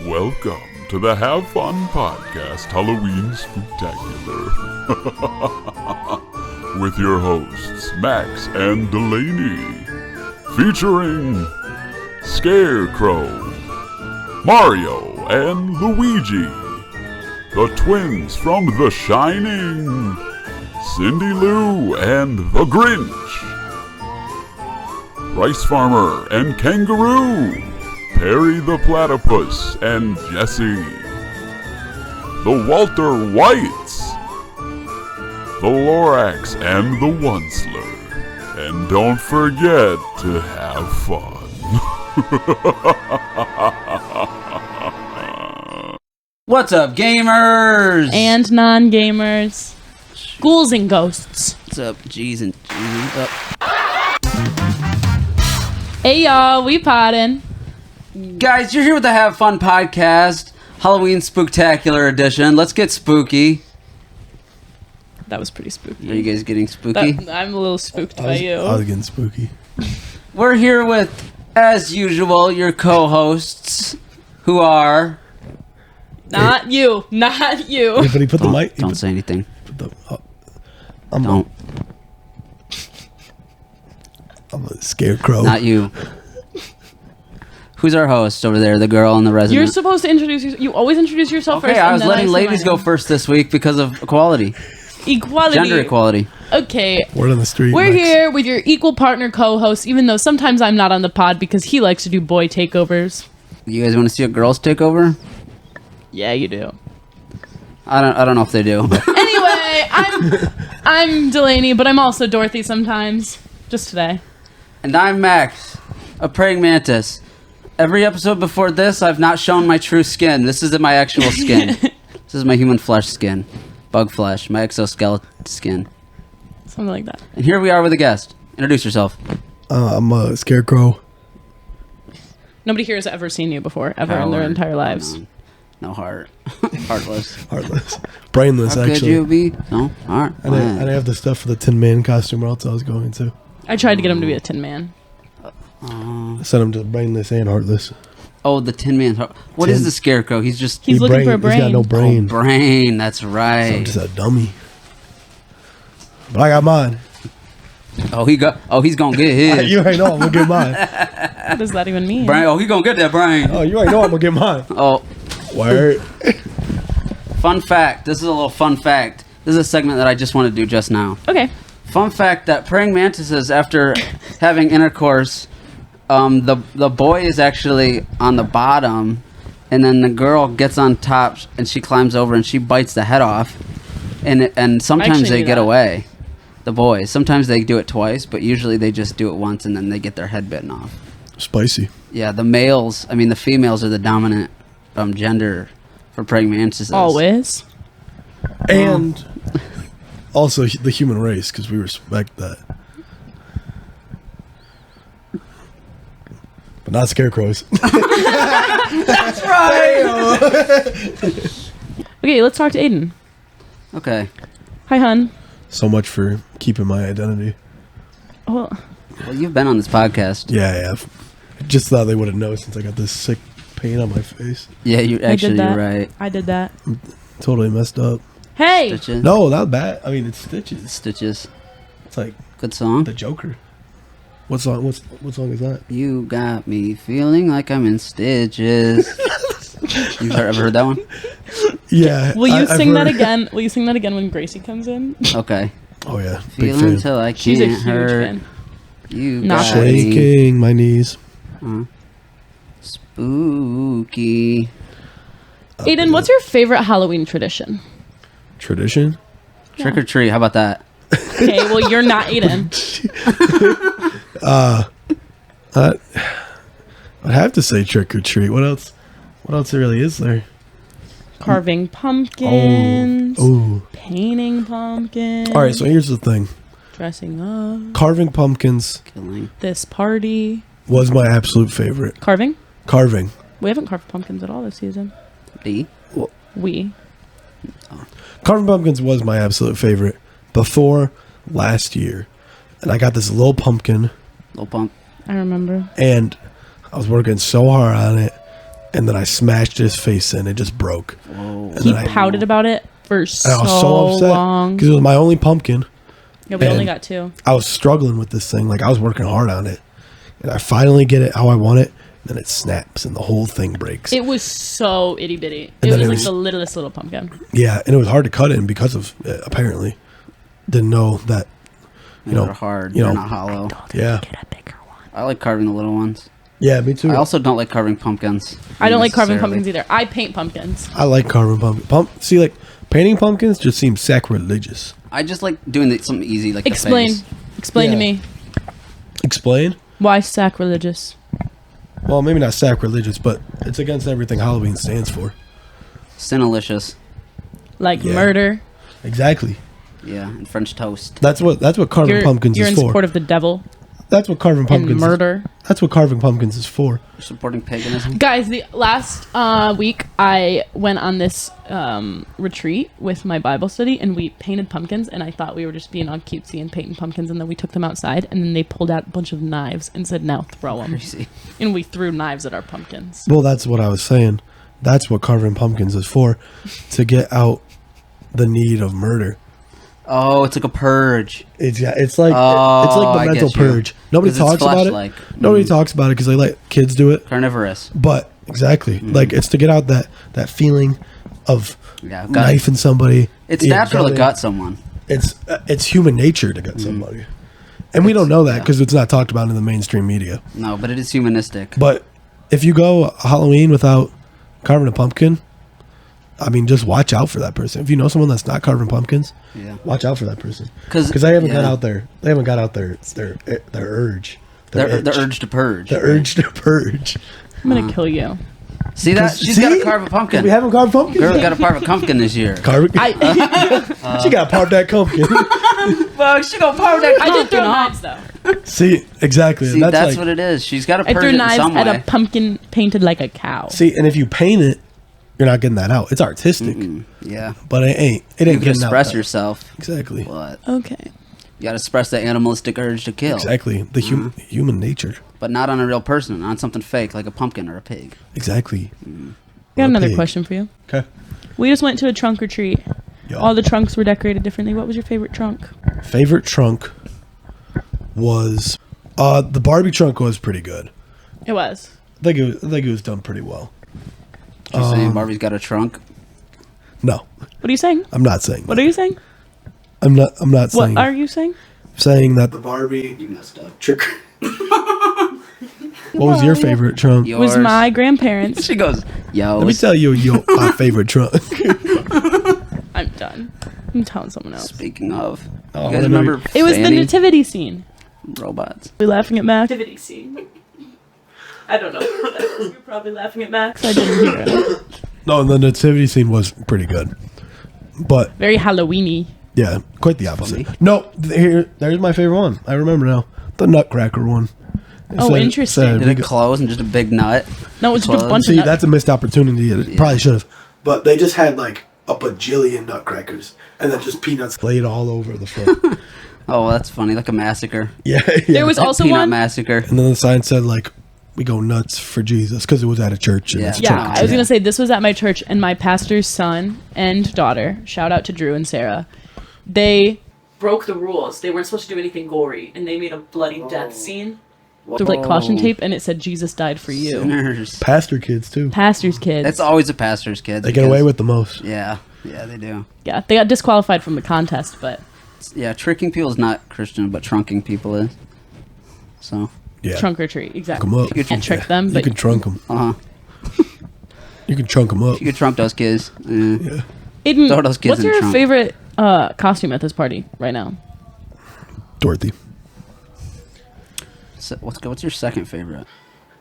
Welcome to the Have Fun Podcast Halloween Spooktacular. With your hosts, Max and Delaney. Featuring Scarecrow, Mario and Luigi, the twins from The Shining, Cindy Lou and the Grinch, Rice Farmer and Kangaroo, Perry the Platypus and Jessie, the Walter Whites, the Lorax and the Onceler, and don't forget to have fun. What's up, gamers? And non-gamers. Ghouls and ghosts. What's up, G's and G's up? Hey y'all, we poddin'. Guys, you're here with the Have Fun Podcast, Halloween Spooktacular Edition. Let's get spooky. That was pretty spooky. Are you guys getting spooky? I'm a little spooked by you. I was getting spooky. We're here with, as usual, your co-hosts, who are... Not you. Not you. But he put the mic. Don't say anything. I'm a scarecrow. Not you. Who's our host over there? The girl and the resident? You're supposed to introduce yourself. You always introduce yourself first. Okay, I was and then letting say ladies my go name. first this week because of equality. Equality. Gender equality. Okay. Word on the street. We're Max. here with your equal partner co-host, even though sometimes I'm not on the pod because he likes to do boy takeovers. You guys want to see a girls takeover? Yeah, you do. I don't know if they do. Anyway, I'm Delaney, but I'm also Dorothy sometimes. Just today. And I'm Max, a praying mantis. Every episode before this, I've not shown my true skin. This isn't my actual skin. This is my human flesh skin. Bug flesh. My exoskeleton skin. Something like that. And here we are with a guest. Introduce yourself. I'm a scarecrow. Nobody here has ever seen you before, ever in their Coward. entire lives. Come on. No heart. Heartless. Heartless. Brainless, How could actually. you be? No heart. I didn't have the stuff for the Tin Man costume or else I was going to. I tried to get him to be a Tin Man. I sent him to brainless and heartless. Oh, the Tin Man. What is the Scarecrow? He's just... He's looking for a brain. He's got no brain. Oh, brain. That's So right. I'm just a dummy. But I got mine. He's gonna get his. You already know I'm going to get mine. What does that even mean? Brain. Oh, he's gonna get that brain. Oh, you already know I'm going to get mine. Oh. Word. Fun fact. This is a little fun fact. This is a segment that I just want to do just now. Okay. Fun fact that praying mantises, after having intercourse, the boy is actually on the bottom, and then the girl gets on top, and she climbs over and she bites the head off, and sometimes actually they knew get that. away. The boys. Sometimes they do it twice, but usually they just do it once, and then they get their head bitten off. Spicy. Yeah, the females are the dominant gender for praying mantises. Always. And also the human race, because we respect that. But not scarecrows. That's right. Okay, let's talk to Aiden. Okay. Hi, hun. So much for keeping my identity. Oh, Well, you've been on this podcast. Yeah, I have. Just thought they would have known since I got this sick pain on my face. Yeah, you're I did that. right. I did that. Totally messed up. Hey! Stitches. No, not bad. I mean, it's Stitches. Stitches. It's like Good song. the Joker. What song? What song is that? You got me feeling like I'm in stitches. You've ever heard that one? Yeah. Will you I've sing that heard- again? Will you sing that again when Gracie comes in? Okay. Oh yeah, big Feeling fan. till I She's a can't huge hurt. fan. You Not got me Shaking my knees. spooky. Aiden, what's your favorite Halloween tradition? Tradition? Trick or treat. How about that? Okay, well, you're not Aiden. I'd have to say trick or treat. What else? What else really is there? Carving pumpkins. Oh. Painting pumpkins. All right. So here's the thing. Dressing up. Carving pumpkins Killing. This party. was my absolute favorite. Carving? Carving. We haven't carved pumpkins at all this season. D. Carving pumpkins was my absolute favorite before last year, and I got this little pumpkin, Little pump. I remember. and I was working so hard on it and then I smashed his face in. It just broke. And He then pouted about it for so I was so upset long. because it was my only pumpkin. Yeah, we only and got 2. I was struggling with this thing. Like, I was working hard on it. And I finally get it how I want it. Then it snaps and the whole thing breaks. It was so itty bitty. And It then was it like was- the littlest little pumpkin. Yeah, and it was hard to cut it in because of it, apparently. Didn't know that, They're hard. you know, They're not hollow. yeah. Get a bigger one. I like carving the little ones. Yeah, me too. I also don't like carving pumpkins. I don't like carving necessarily. pumpkins either. I paint pumpkins. I like carving pumpkin. See, like, painting pumpkins just seems sacrilegious. I just like doing something easy, like Explain. The face. Explain to Yeah. me. Explain? Why sacrilegious? Well, maybe not sacrilegious, but it's against everything Halloween stands for. Sinalicious. Like Yeah. murder. Exactly. Yeah, and French toast. That's what carving pumpkins You're is in for. support of the devil That's what carving and pumpkins murder. That's what carving pumpkins is for. You're supporting paganism. Guys, the last week I went on this retreat with my Bible study and we painted pumpkins and I thought we were just being all cutesy and painting pumpkins and then we took them outside and then they pulled out a bunch of knives and said, now throw them. Crazy. And we threw knives at our pumpkins. Well, that's what I was saying. That's what carving pumpkins is for, to get out the need of murder. Oh, it's like a purge. It's like it's Oh, like I the mental get you. purge. Nobody 'Cause it's talks about it. flesh-like. Nobody talks about it because they let kids do it. Carnivorous. But exactly, like it's to get out that feeling of Yeah, gut. knifing somebody. It's yeah, natural to gutting. gut someone. It's human nature to gut somebody, and we don't know that because it's not talked about in the mainstream media. No, but it is humanistic. But if you go Halloween without carving a pumpkin, I mean, just watch out for that person. If you know someone that's not carving pumpkins, Yeah. watch out for that person 'Cause- because they haven't got yeah. out there. They haven't got out their urge. The urge to purge. The urge to purge. I'm going to kill you. See that? She's got to carve a pumpkin. We haven't carved pumpkins. Girl got to carve a pumpkin this year. Carve it. She got to carve that pumpkin. Well, she gonna carve that I did throw pumpkin, huh? knives though. See, exactly. See, that's that's like, what it is. She's got to I purge threw it in knives some at way. a pumpkin painted like a cow. See, and if you paint it, you're not getting that out. It's artistic, Yeah. but it ain't. It You ain't can getting out. express that. yourself, Exactly. but Okay. you got to express that animalistic urge to kill. Exactly. The human nature. But not on a real person, on something fake like a pumpkin or a pig. Exactly. Got another pig. question for you. Okay. We just went to a trunk or treat. Yeah. All the trunks were decorated differently. What was your favorite trunk? Favorite trunk was the Barbie trunk was pretty good. It was. I think it was done pretty well. You're saying Barbie's got a trunk? No, What are you saying? I'm not saying. What are you saying? I'm not What saying. are you saying? Saying that the Barbie You messed up. trick. What was your favorite trunk? It was Yours. my grandparents. She goes, yo. Let me tell you my favorite trunk. I'm done. I'm telling someone else. Speaking of, Oh, you guys I know remember It was the Fanny? nativity scene. Robots. Are we laughing at Max? Nativity scene. I don't know. You're probably laughing at Max. I didn't hear it. No, the nativity scene was pretty good, but Very Halloweeny. yeah, quite the opposite. Funny. No, there's my favorite one. I remember now, the Nutcracker one. It Oh, interesting. Did it close and just a big nut? No, it was just a Clothes. bunch See, of that's a missed opportunity. It probably should have. But they just had like a bajillion nutcrackers and then just peanuts laid all over the front. Oh, that's funny. Like a massacre. yeah, There was also Peanut one. massacre. And then the sign said like, "We go nuts for Jesus," because it was at a church. And Yeah. it's a Yeah, church. I was gonna say this was at my church, and my pastor's son and daughter. Shout out to Drew and Sarah. They broke the rules. They weren't supposed to do anything gory, and they made a bloody death scene through like caution tape, and it said Jesus died for you. Sinners. Pastor kids too. Pastor's kids. It's always a pastor's kid. They get away with the most. Yeah, yeah, they do. Yeah, they got disqualified from the contest, but Yeah, tricking people is not Christian, but trunking people is. So, Yeah, trunk or treat, exactly. them up. You Can't trick them, You but can trunk them. You can trunk them up. you could trunk those kids. Yeah. Aiden, throw those kids what's in the your trunk. favorite costume at this party right now? Dorothy. So, what's your second favorite?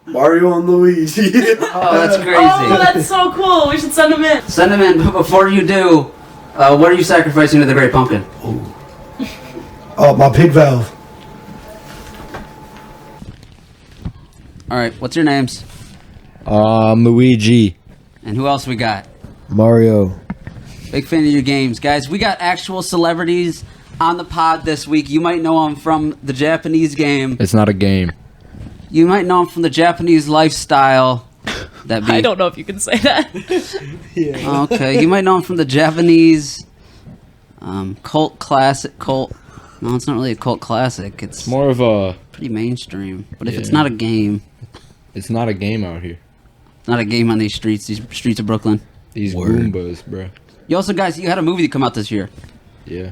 Mario and Luigi. Oh, that's crazy. Oh, that's so cool. We should send them in. Send them in, but before you do, what are you sacrificing to the Great Pumpkin? Oh, my pig valve. All right, what's your names? Luigi. And who else we got? Mario. Big fan of your games. Guys, we got actual celebrities on the pod this week. You might know them from the Japanese game. It's not a game. You might know them from the Japanese lifestyle. That be? I don't know if you can say that. Yeah. Okay, you might know him from the Japanese cult classic. Cult. No, it's not really a cult classic. It's More of a. pretty mainstream. But if it's Yeah. not a game, It's not a game out here. not a game on these streets of Brooklyn. These Word. Goombas, bro. You also, guys, you had a movie to come out this year. Yeah.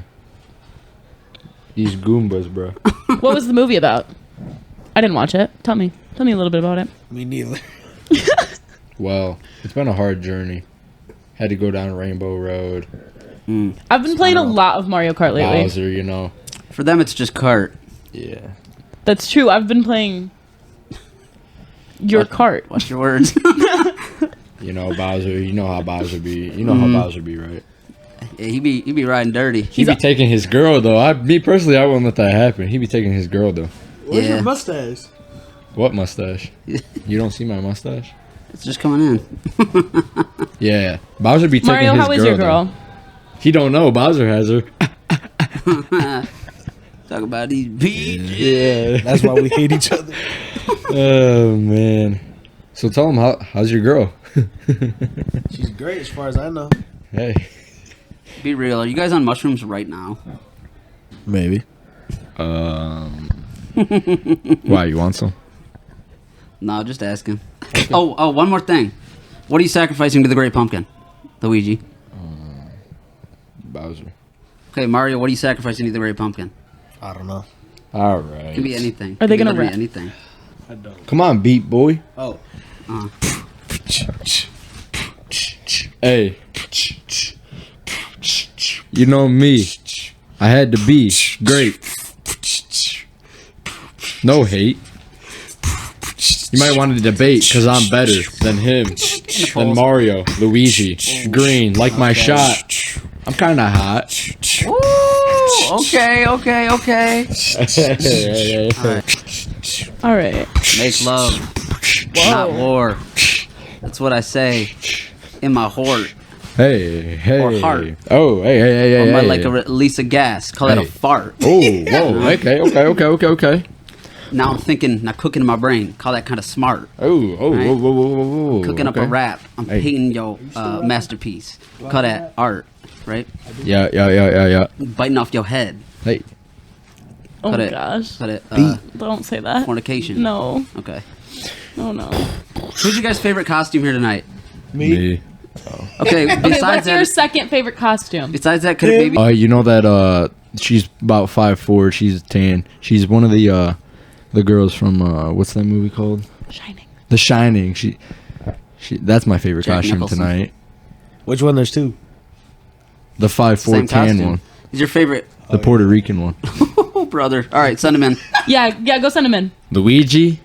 These Goombas, bro. What was the movie about? I didn't watch it. Tell me a little bit about it. Me neither. Well, it's been a hard journey. Had to go down Rainbow Road. I've been playing a lot of Mario Kart lately. Bowser, you know. For them, it's just cart. Yeah. That's true. I've been playing your cart. Watch your words. You know, Bowser, you know how Bowser be. You know how Bowser be, right? Yeah, he be riding dirty. He be taking his girl, though. Me personally, I wouldn't let that happen. He be taking his girl, though. Where's Yeah. your mustache? What mustache? You don't see my mustache? It's just coming in. Yeah. Bowser be taking Mario, his how is girl, your girl? though. He don't know. Bowser has her. Talk about these beaches. Yeah. That's why we hate each other. Oh, man. So tell him, how's your girl? She's great as far as I know. Hey. Be real. Are you guys on mushrooms right now? Maybe. Why, you want some? No, just asking. Oh, one more thing. What are you sacrificing to the Great Pumpkin? Luigi. Bowser. Okay, Mario, what are you sacrificing to the Great Pumpkin? I don't know. All It can be right. anything. Are they It can gonna be rap? anything? I don't. Come on, beat boy. Oh. Hey. You know me. I had to be great. No hate. You might want to debate because I'm better than him, than Mario, Luigi, Green. Like my shot. I'm kind of hot. Woo! Okay. All right. Make love, not war. That's what I say in my heart. Hey. Or heart. Oh, hey. Or my, like a release of gas. Call that a Hey. fart. Oh, whoa. Okay. Now I'm thinking, now cooking in my brain. Call that kind of smart. Oh, Right. whoa. Cooking up a Okay. rap. I'm Hey. painting your masterpiece. Call that art, right? Yeah. Biting off your head. Hey. Oh Cut my it. gosh. Call it Don't say that. fornication. No. Okay. Oh no. Who's your guys' favorite costume here tonight? Me. Okay, Okay, besides what's your that, second favorite costume? could it maybe? You know that she's about 5'4", she's tan. She's one of the girls from what's that movie called? Shining. The Shining. She that's my favorite Jack costume Nicholson. tonight. Which one? There's two. The 5'4" Same tan costume. one. Is your favorite? The Puerto Rican one. Oh, brother. All right, send him in. Yeah, go send him in. Luigi.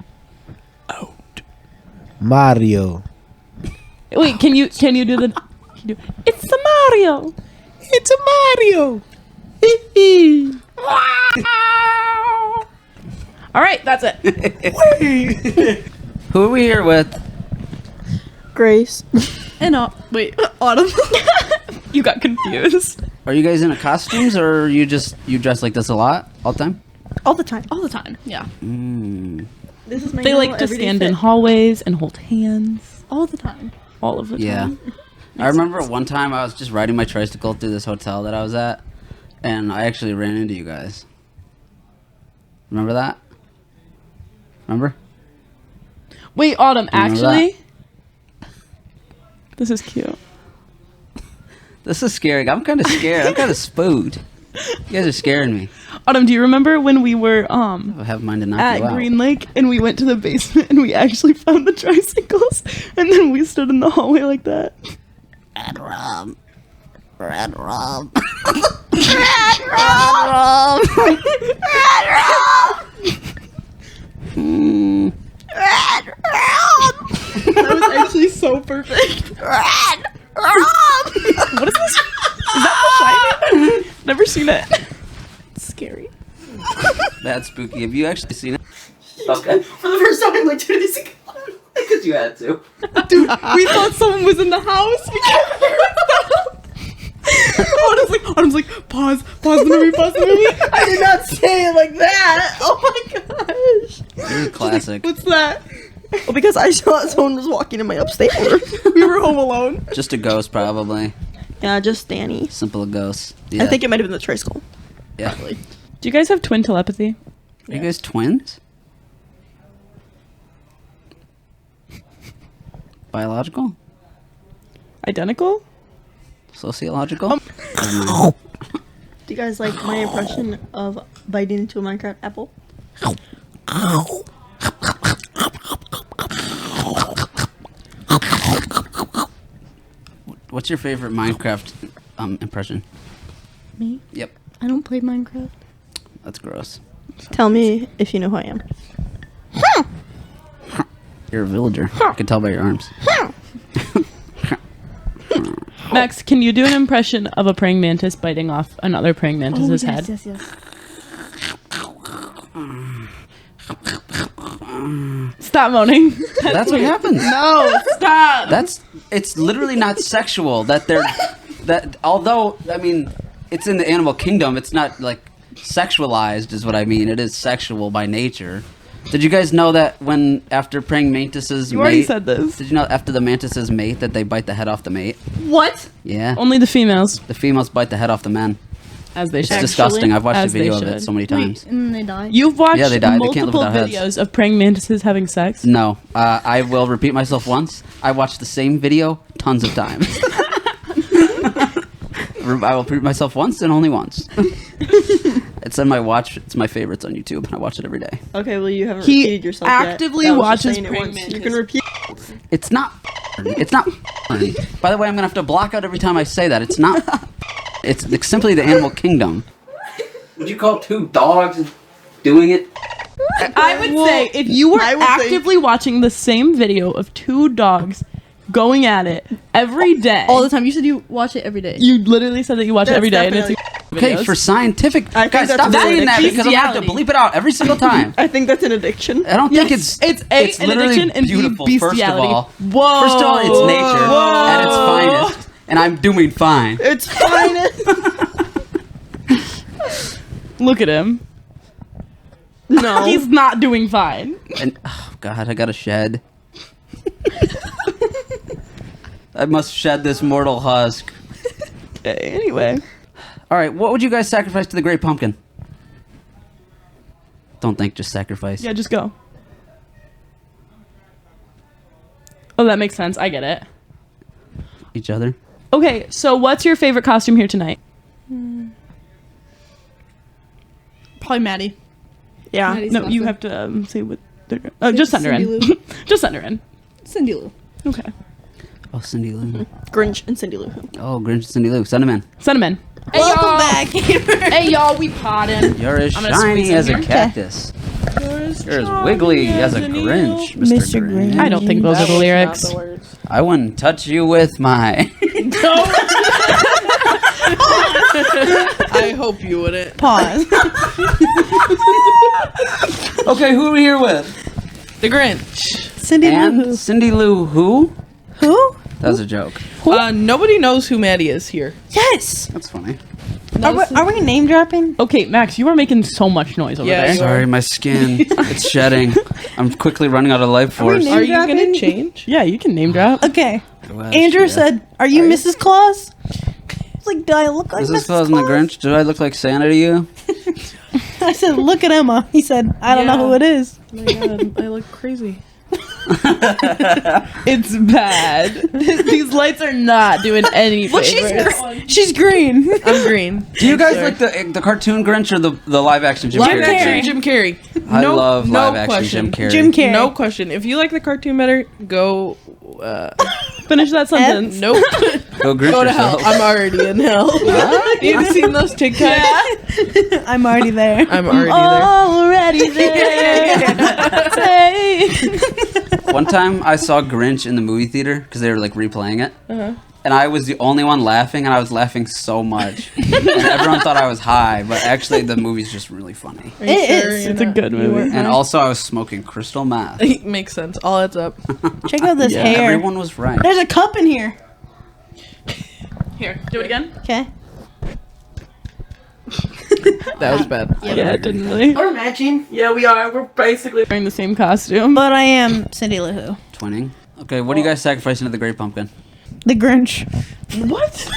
Mario. Wait, can you do the? It's the Mario. It's a Mario. All right, that's it. Who are we here with? Grace. And Autumn. You got confused. Are you guys in costumes, or you dress like this a lot all the time? All the time. All the time. Yeah. This is my They like normal to everyday stand fit. in hallways and hold hands all the time. all of the Yeah. time. I remember one time I was just riding my tricycle through this hotel that I was at, and I actually ran into you guys. Remember that? Remember? Wait, Autumn, You remember actually, this is cute. This is scary. I'm kind of scared. I'm kind of spooked. You guys are scaring me. Autumn, do you remember when we were I have mine to knock you at out. Green Lake and we went to the basement and we actually found the tricycles and then we stood in the hallway like that? Red rum. Red rum. Red rum. Red rum. Red rum. That was actually so perfect. Red rum. What is this? Is that The Shining? Never seen it. It's scary. That's spooky. Have you actually seen it? Okay. For the first time, like 2 days ago. Because you had to. Dude, we thought someone was in the house. We can't hear Autumn's like, pause the movie. I did not say it like that. Oh my gosh. This is classic. What's that? Well, because I saw someone was walking in my upstate room. We were home alone. Just a ghost, probably. Yeah, just Danny. Simple ghost. Yeah. I think it might have been the tricycle. Yeah. Probably. Do you guys have twin telepathy? Are you guys twins? Biological? Identical? Sociological? Do you guys like my impression of biting into a Minecraft apple? What's your favorite Minecraft impression? Me? Yep. I don't play Minecraft. That's gross. Tell me if you know who I am. You're a villager. I can tell by your arms. Max, can you do an impression of a praying mantis biting off another praying mantis's head? Yes, yes. Stop moaning. That's what happens. No, stop. It's literally not sexual that although I mean it's in the animal kingdom, it's not like sexualized is what I mean. It is sexual by nature. Did you guys know that when after praying mantises You already said this. Did you know after the mantises mate that they bite the head off the mate? What? Yeah. Only the females, The females bite the head off the men. as they It's should. disgusting. I've watched a As they video of it should. so many times. And then they die. You've watched Yeah, they die. They can't live multiple without heads. videos of praying mantises having sex. No, I will repeat myself once. I watched the same video tons of times. I will repeat myself once and only once. It's on my watch. It's my favorites on YouTube, and I watch it every day. Okay, well you haven't He repeated yourself actively yet. I was just watches saying it praying once. You mantis. can repeat. It's not. It's not. By the way, I'm gonna have to block out every time I say that. It's not. It's simply the animal kingdom. Would you call two dogs doing it? I would say if you were I would say- actively watching the same video of two dogs going at it every day, All the time. You said you watch it every day. you literally said that you watch it That's every day, and it's definitely- Okay, videos. for scientific. I think Guys, that's stop a saying that bit because I'm gonna have to bestiality. bleep it out every single time. I think that's an addiction. I don't think it's an literally addiction and B, beautiful. First of bestiality. all, Whoa. first of all, it's nature at its finest, and I'm doing fine. It's fine. Look at him. No. He's not doing fine. And oh god, I gotta shed. I must shed this mortal husk. Okay, anyway. All right, what would you guys sacrifice to the Great Pumpkin? Don't think, just sacrifice. Yeah, just go. Oh, that makes sense. I get it. Each other. Okay, so what's your favorite costume here tonight? Probably Maddie. Yeah. Maddie's No, you costume. have to say what they're... Oh, just send her Cindy in. Lou. Just send her in. Cindy Lou. Okay. Oh, Cindy Lou. Grinch and Cindy Lou. Oh, Grinch and Cindy Lou. Send him in. Send him in. Welcome back. Hey, y'all, we potting. You're as I'm gonna squeeze shiny in as a here. cactus. You're as wiggly as a Grinch, Mr. Grinch. I don't think those are the lyrics. I wouldn't touch you with my... I hope you wouldn't. Pause. Okay, who are we here with? The Grinch. Cindy Lou. And Cindy Lou who? Who? That was a joke. Nobody knows who Maddie is here. Yes. That's funny. Are we name dropping? Okay, Max, you are making so much noise over Yeah, there. you Sorry, my skin. It's shedding. I'm quickly running out of life force. name Are you gonna dropping? change? Yeah, you can name drop. Okay. Well, Andrew shit. said, "Are you Mrs. Claus?" It's like, do I look like Is this Mrs. Claus and the Grinch? Do I look like Santa to you? I said, "Look at Emma." He said, "I don't know Yeah. who it is." Oh my god, I look crazy. It's bad. These lights are not doing any Look, favors. she's green. I'm green. Do you guys like the cartoon Grinch or the live action Jim Live Carrey? action Jim Carrey. I love no live action question. Jim Carrey. Jim Carrey. No question. If you like the cartoon better, go. Finish that sentence. Nope. Go Grinch Go to hell. yourself. I'm already in hell. You've seen those TikToks? I'm already there. I'm already Already there. Hey. One time I saw Grinch in the movie theater because they were like replaying it. And I was the only one laughing, and I was laughing so much. And everyone thought I was high, but actually the movie's just really funny. there. Are you It sure is. you're It's a not- good you movie. weren't And high? also I was smoking crystal meth. Makes sense. All adds up. Check out this hair. Everyone was right. There's a cup in here. Here, do it again. Okay. That was bad. Yeah, it didn't really. We're matching. Yeah, we are. We're basically wearing the same costume. But I am Cindy Lou Who. Twinning. Okay, what are you guys sacrificing to the Great Pumpkin? The Grinch. What?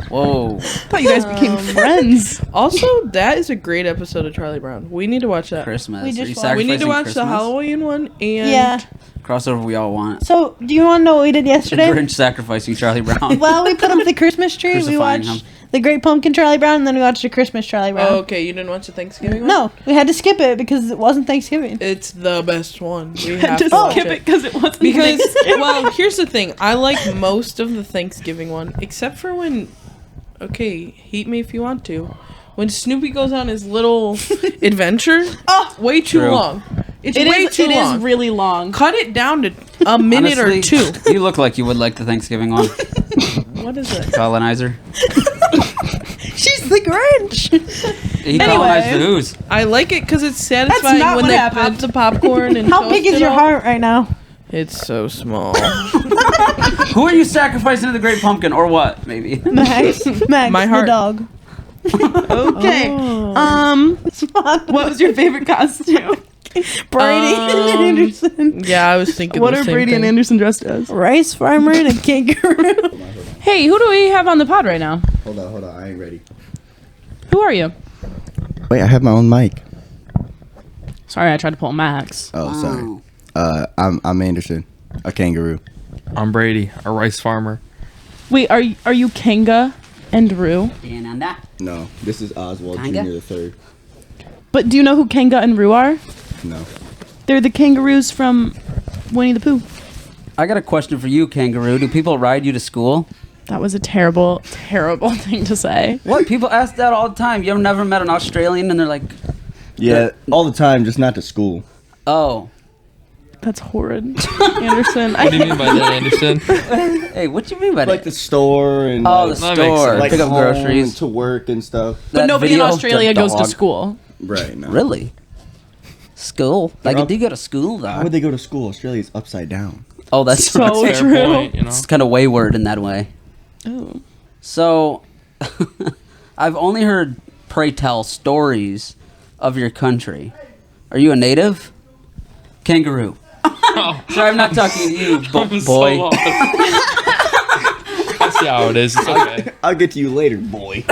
Whoa. I thought you guys became friends. Also, that is a great episode of Charlie Brown. We need to watch that. Christmas. We Are just you watched- We need to sacrificing watch the Christmas? Halloween one and Yeah. Crossover we all want. So, do you want to know what we did The yesterday? Grinch sacrificing Charlie Brown. Well, we put up the Christmas tree. We Crucifying watched him. the Great Pumpkin Charlie Brown, and then we watched the Christmas Charlie Brown. Oh, okay, you didn't watch the Thanksgiving one? No, we had to skip it because it wasn't Thanksgiving. It's the best one. We have to Just watch skip it because it wasn't Because, Thanksgiving. well, here's the thing. I like most of the Thanksgiving one, except for when, okay, hate me if you want to, when Snoopy goes on his little adventure. Oh, way too True. long. It's It way is. too It long. is really long. Cut it down to a minute Honestly, or two. You look like you would like the Thanksgiving one. What is it? Colonizer. She's the Grinch. He colonized the Who's. I like it because it's satisfying not when what they happened. pop the popcorn and How toast big is it your all. heart right now? It's so small. Who are you sacrificing to the Great Pumpkin, or what? Maybe. Max, Max, My heart. the dog. Okay. What was your favorite costume? Brady and Anderson. Yeah, I was thinking. What the are same Brady and thing. Anderson dressed as? Rice farmer and a kangaroo. Hey, who do we have on the pod right now? Hold on, I ain't ready. Who are you? Wait, I have my own mic. Sorry, I tried to pull Max. Oh, sorry. I'm Anderson, a kangaroo. I'm Brady, a rice farmer. Wait, are you Kanga and Roo? No, this is Oswald Kinda. Jr. the third. But do you know who Kanga and Roo are? No. They're the kangaroos from Winnie the Pooh. I got a question for you, kangaroo. Do people ride you to school? That was a terrible, terrible thing to say. What? People ask that all the time. You ever never met an Australian and they're like, Yeah, all the time, just not to school. oh, That's horrid. Anderson. What do you mean by that, Anderson? hey, what you mean by Like that? the store and Oh, like, the That makes store. sense. like Pick up home groceries. and to work and stuff. But That nobody in video, Australia the goes to dog. school. Right. No. Really? School? Like, up- you do go to school, How though. would they go to school? Australia's upside down. Oh, that's So it's true. Point, you know? kind of wayward in that way. Oh. So, I've only heard, pray tell, stories of your country. Are you a native? Kangaroo. Sorry, I'm not talking to you, boy. That's how it is. It's okay. I'll get to you later, boy.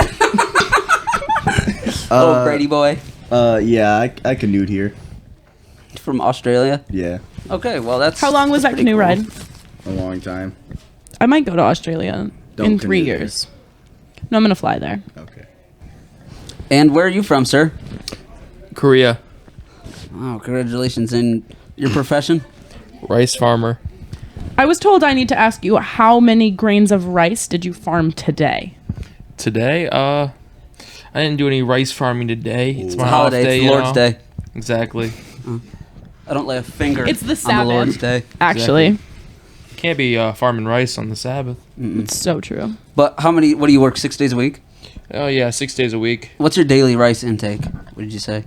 Oh, Brady boy. Yeah, I canoed here. From Australia? Yeah, Okay, well, that's... How long was that pretty canoe cool. ride? a long time. I might go to Australia Don't in 3 canoe there. years. No, I'm gonna fly there. Okay. And where are you from, sir? Korea, Oh, congratulations. In your profession? rice farmer. I was told I need to ask you how many grains of rice did you farm today? Today, I didn't do any rice farming today. It's my Holiday, off day, it's you Lord's know? Day. Exactly. I don't lay a finger It's the on Sabbath. the Lord's Day. Actually, Can't be farming rice on the Sabbath. it's so true. But what do you work, 6 days a week? Oh yeah, 6 days a week. What's your daily rice intake? What did you say?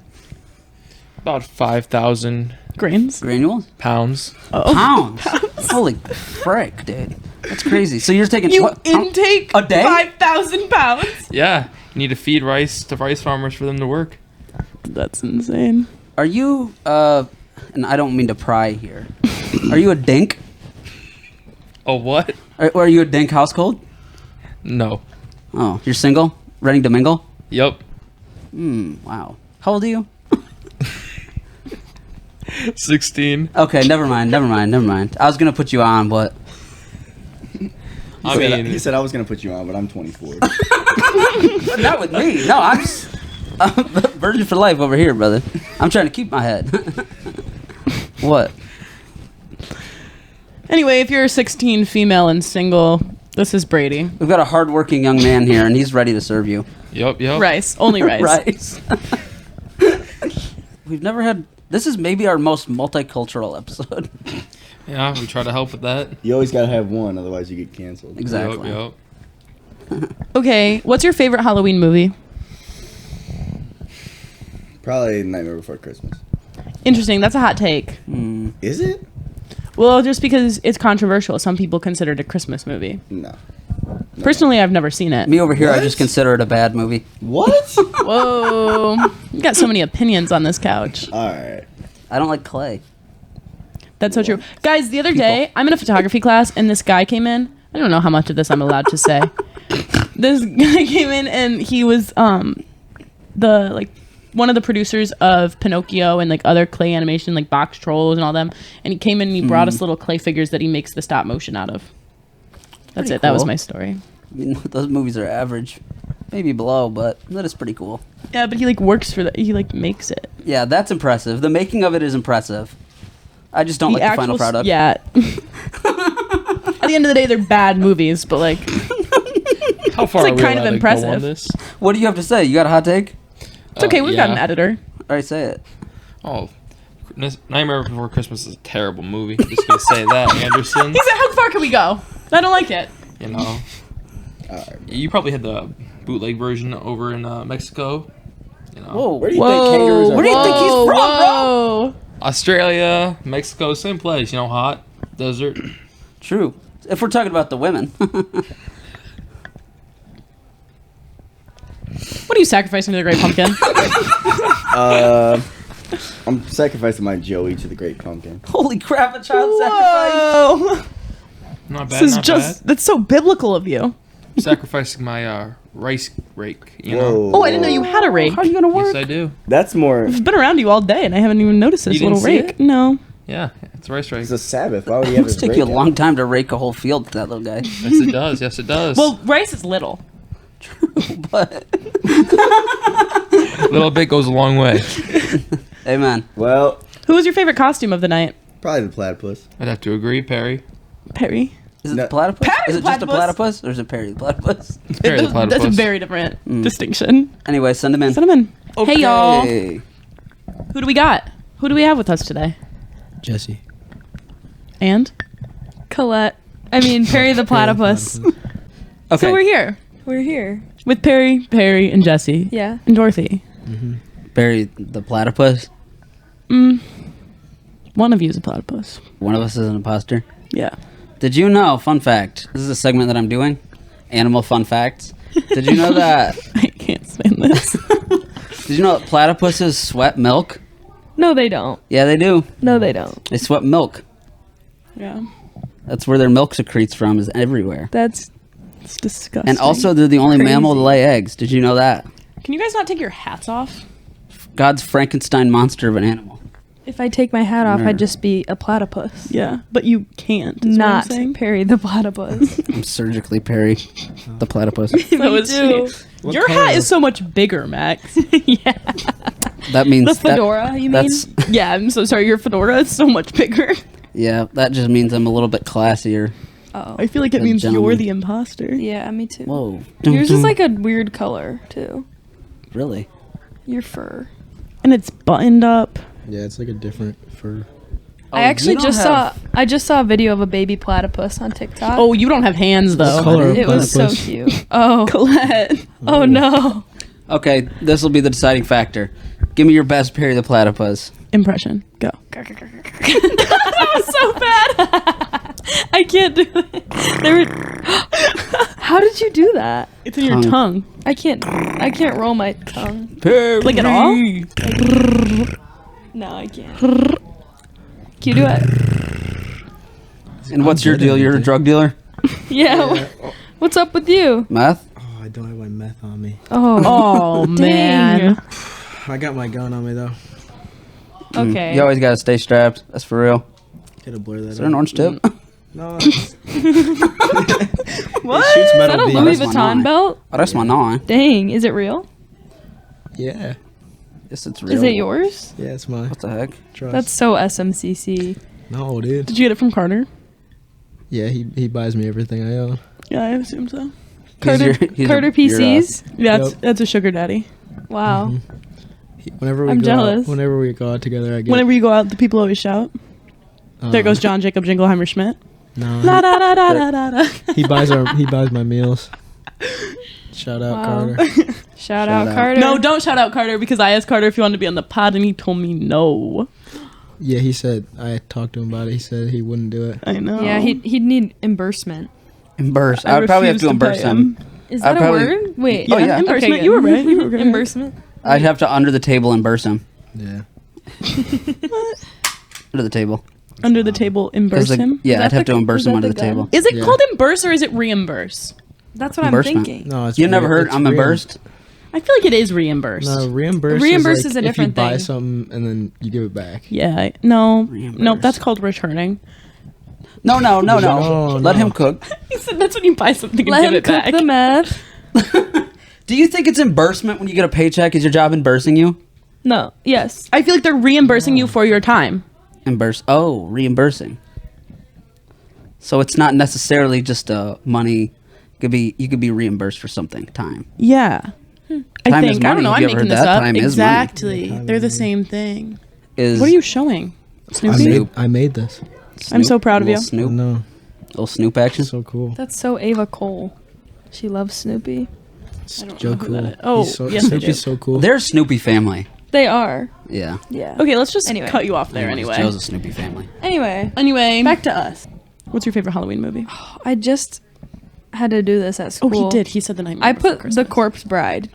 About 5,000 Grains? Granules? pounds. Oh. Pounds? Holy frick, dude. That's crazy. So you're taking... You what, how- intake a day? 5,000 pounds? Yeah, you need to feed rice to rice farmers for them to work. That's insane. Are you, and I don't mean to pry here. Are you a dink? Oh what? Or are you a dink household? No. Oh, you're single? Ready to mingle? Yep. Wow. How old are you? 16. Okay, never mind. I was going to put you on, but... I mean, He said I was gonna put you on, but I'm 24. But not with me. No, I'm virgin for life over here, brother. I'm trying to keep my head. What? Anyway, if you're 16, female, and single, this is Brady. We've got a hardworking young man here, and he's ready to serve you. yep. Rice. Only rice. Rice. We've never had... This is maybe our most multicultural episode. Yeah, we try to help with that. You always gotta have one, otherwise you get canceled. Exactly. Yep. Okay, what's your favorite Halloween movie? Probably Nightmare Before Christmas. Interesting. That's a hot take. Is it? Well, just because it's controversial. Some people consider it a Christmas movie. No. Personally, I've never seen it. Me over here, I What? just consider it a bad movie. What? Whoa. You got so many opinions on this couch. All right. I don't like clay. That's so true. Guys, the other day, I'm in a photography class, and this guy came in. I don't know how much of this I'm allowed to say. This guy came in, and he was one of the producers of Pinocchio and like other clay animation, like Box Trolls and all them. And he came in and he brought us little clay figures that he makes the stop motion out of. That's Pretty it. That was cool. my story. I mean, those movies are average. Maybe below, but that is pretty cool. Yeah, but he like works for that. He like makes it. Yeah, that's impressive. The making of it is impressive. I just don't like the final product. Yeah. At the end of the day, they're bad movies, but like, How far It's, like, are we kind of allowed to impressive. go on this? What do you have to say? You got a hot take? it's okay. We've got an editor. All right, say it. Oh, Nightmare Before Christmas is a terrible movie. Just gonna say that, Anderson. He said, "How far can we go?" I don't like it. You know, you probably had the bootleg version over in Mexico. You know, Whoa. Where do you think kangaroos are? Where do you think he's from, bro? Whoa. Australia, Mexico, same place. You know, hot desert. True. If we're talking about the women. What are you sacrificing to the Great Pumpkin? I'm sacrificing my Joey to the Great Pumpkin. Holy crap, a child sacrifice. Whoa. Not bad. This is not just, that's so biblical of you. bad. Sacrificing my rice rake. You know. Whoa. Oh, I didn't know you had a rake. How are you going to work? Yes, I do. That's more. I've been around you all day and I haven't even noticed this You didn't little see rake. it? No. Yeah, it's rice rake. It's a Sabbath. Why would he It have must his take you a rake long out? time to rake a whole field with that little guy. Yes, it does. Yes, it does. Well, rice is little. But, a little bit goes a long way. amen. Well, Who was your favorite costume of the night? probably the platypus. I'd have to agree, Perry. Perry. Is it No. the platypus? Perry Is the it just a platypus? platypus? Or is it Perry the platypus? It's Perry the platypus. That's a very different distinction. Anyway, send him in. Send him in. Hey, y'all. Okay. Who do we got? Who do we have with us today? Jesse. And? Colette. I mean, Perry the platypus. Okay. So we're here We're here. with Perry, and Jesse. Yeah. And Dorothy. Perry the platypus. One of you is a platypus. One of us is an imposter. Yeah. Did you know, fun fact, this is a segment that I'm doing, animal fun facts. Did you know that, I can't stand this. did you know that platypuses sweat milk? No, they don't. Yeah, they do. No, they don't. They sweat milk. Yeah. That's where their milk secretes from, is everywhere. That's It's disgusting. And also, they're the only mammal to Crazy. lay eggs. Did you know that? Can you guys not take your hats off? God's Frankenstein monster of an animal. if I take my hat off, Nerd. I'd just be a platypus. Yeah, but you can't. is what I'm Not saying. Perry the platypus. I'm surgically Perry the platypus. So is do. she. Your hat is so much bigger, Max. Yeah. That means The fedora, you mean? That's Yeah, I'm so sorry. Your fedora is so much bigger. yeah. That just means I'm a little bit classier. Oh. I feel like it A means you're gentleman. the imposter. Yeah, me too. Whoa. Yours is like a weird color, too. Really? Your fur. And it's buttoned up. Yeah, it's like a different fur. Oh, I actually you don't just have- saw a video of a baby platypus on TikTok. Oh, you don't have hands though. What color it was so platypus? cute. Oh. Colette. Oh no. Okay, this will be the deciding factor. Give me your best Perry the platypus. Impression. Go. That was so bad. I can't do it. There were... How did you do that? It's in your tongue. I can't roll my tongue. Perry. Like at all? No, I can't. Can you do it? And what's your deal? You're a drug dealer? Yeah. What's up with you? Meth? Oh, I don't have my meth on me. Oh. Oh man. I got my gun on me though. Okay. You always gotta stay strapped. That's for real. Gotta blur that Is there an orange tip? No. It's, What? it shoots Is metal that a beams. Louis That's my Vuitton nine. belt? Oh, that's my nine. Dang, is it real? Yeah. Yes, it's real. Is it yours? Yeah, it's mine. What the heck? Trust. That's so SMCC. No, dude. Did you get it from Carter? Yeah, he buys me everything I own. Yeah, I assume so. Carter, Carter PCs? Yeah, Yep. that's a sugar daddy. Wow. Whenever we I'm go jealous. Out, whenever we go out together, I get. Whenever you go out, the people always shout. There um, goes John Jacob Jingleheimer Schmidt. No. La da da da da da da. He buys my meals. Shout out Wow. Carter. Shout out out. Carter. No, don't shout out Carter because I asked Carter if he wanted to be on the pod and he told me no. Yeah, he said I talked to him about it. He said he wouldn't do it. I know. Yeah, he'd need reimbursement. Imburse. I would probably have to imburse him. Is that I'd a probably- word? Wait. Oh, yeah. Imbursement. Okay, You were right. You were right. Imbursement. I'd have to under the table imburse him. Yeah. Under the table. Under the table, imburse him. Yeah, I'd have to imburse him under the table. Is it Yeah. called imburse or is it reimburse? That's what I'm Imbursement. thinking. No, it's You never heard I'm imbursed? I feel like it is reimburse. No, reimburse. Reimburse is, is like a if you different buy thing. something and then you give it back. Yeah. No. Reimburse. No, that's called returning. No. No, Let no. him cook. He said that's when you buy something and Let give him it cook back. the meth. Do you think it's imbursement when you get a paycheck? Is your job imbursing you? No. Yes. I feel like they're reimbursing you for your time. Reimbursing. So it's not necessarily just money. You could be reimbursed for something. Time. Yeah. I Time is think. I don't money. know. Have I'm you ever making heard this that? up. Time is money. Exactly. They're the same thing. Is What are you showing? Snoopy? I made this. I'm so proud of you. Little Snoop. No, Little Snoop action. so cool. That's so Ava Cole. She loves Snoopy. It's I don't Joe know who Cool. that is. Oh, He's so, yes, I Snoopy's do. so cool. They're a Snoopy family. They are. Yeah. Yeah. Okay, let's just Anyway. cut you off there Anyways, anyway. Joe's a Snoopy family. Anyway, Anyway, back to us. What's your favorite Halloween movie? I just had to do this at Oh, school. he did. He said the Nightmare I Before put Christmas. The Corpse Bride,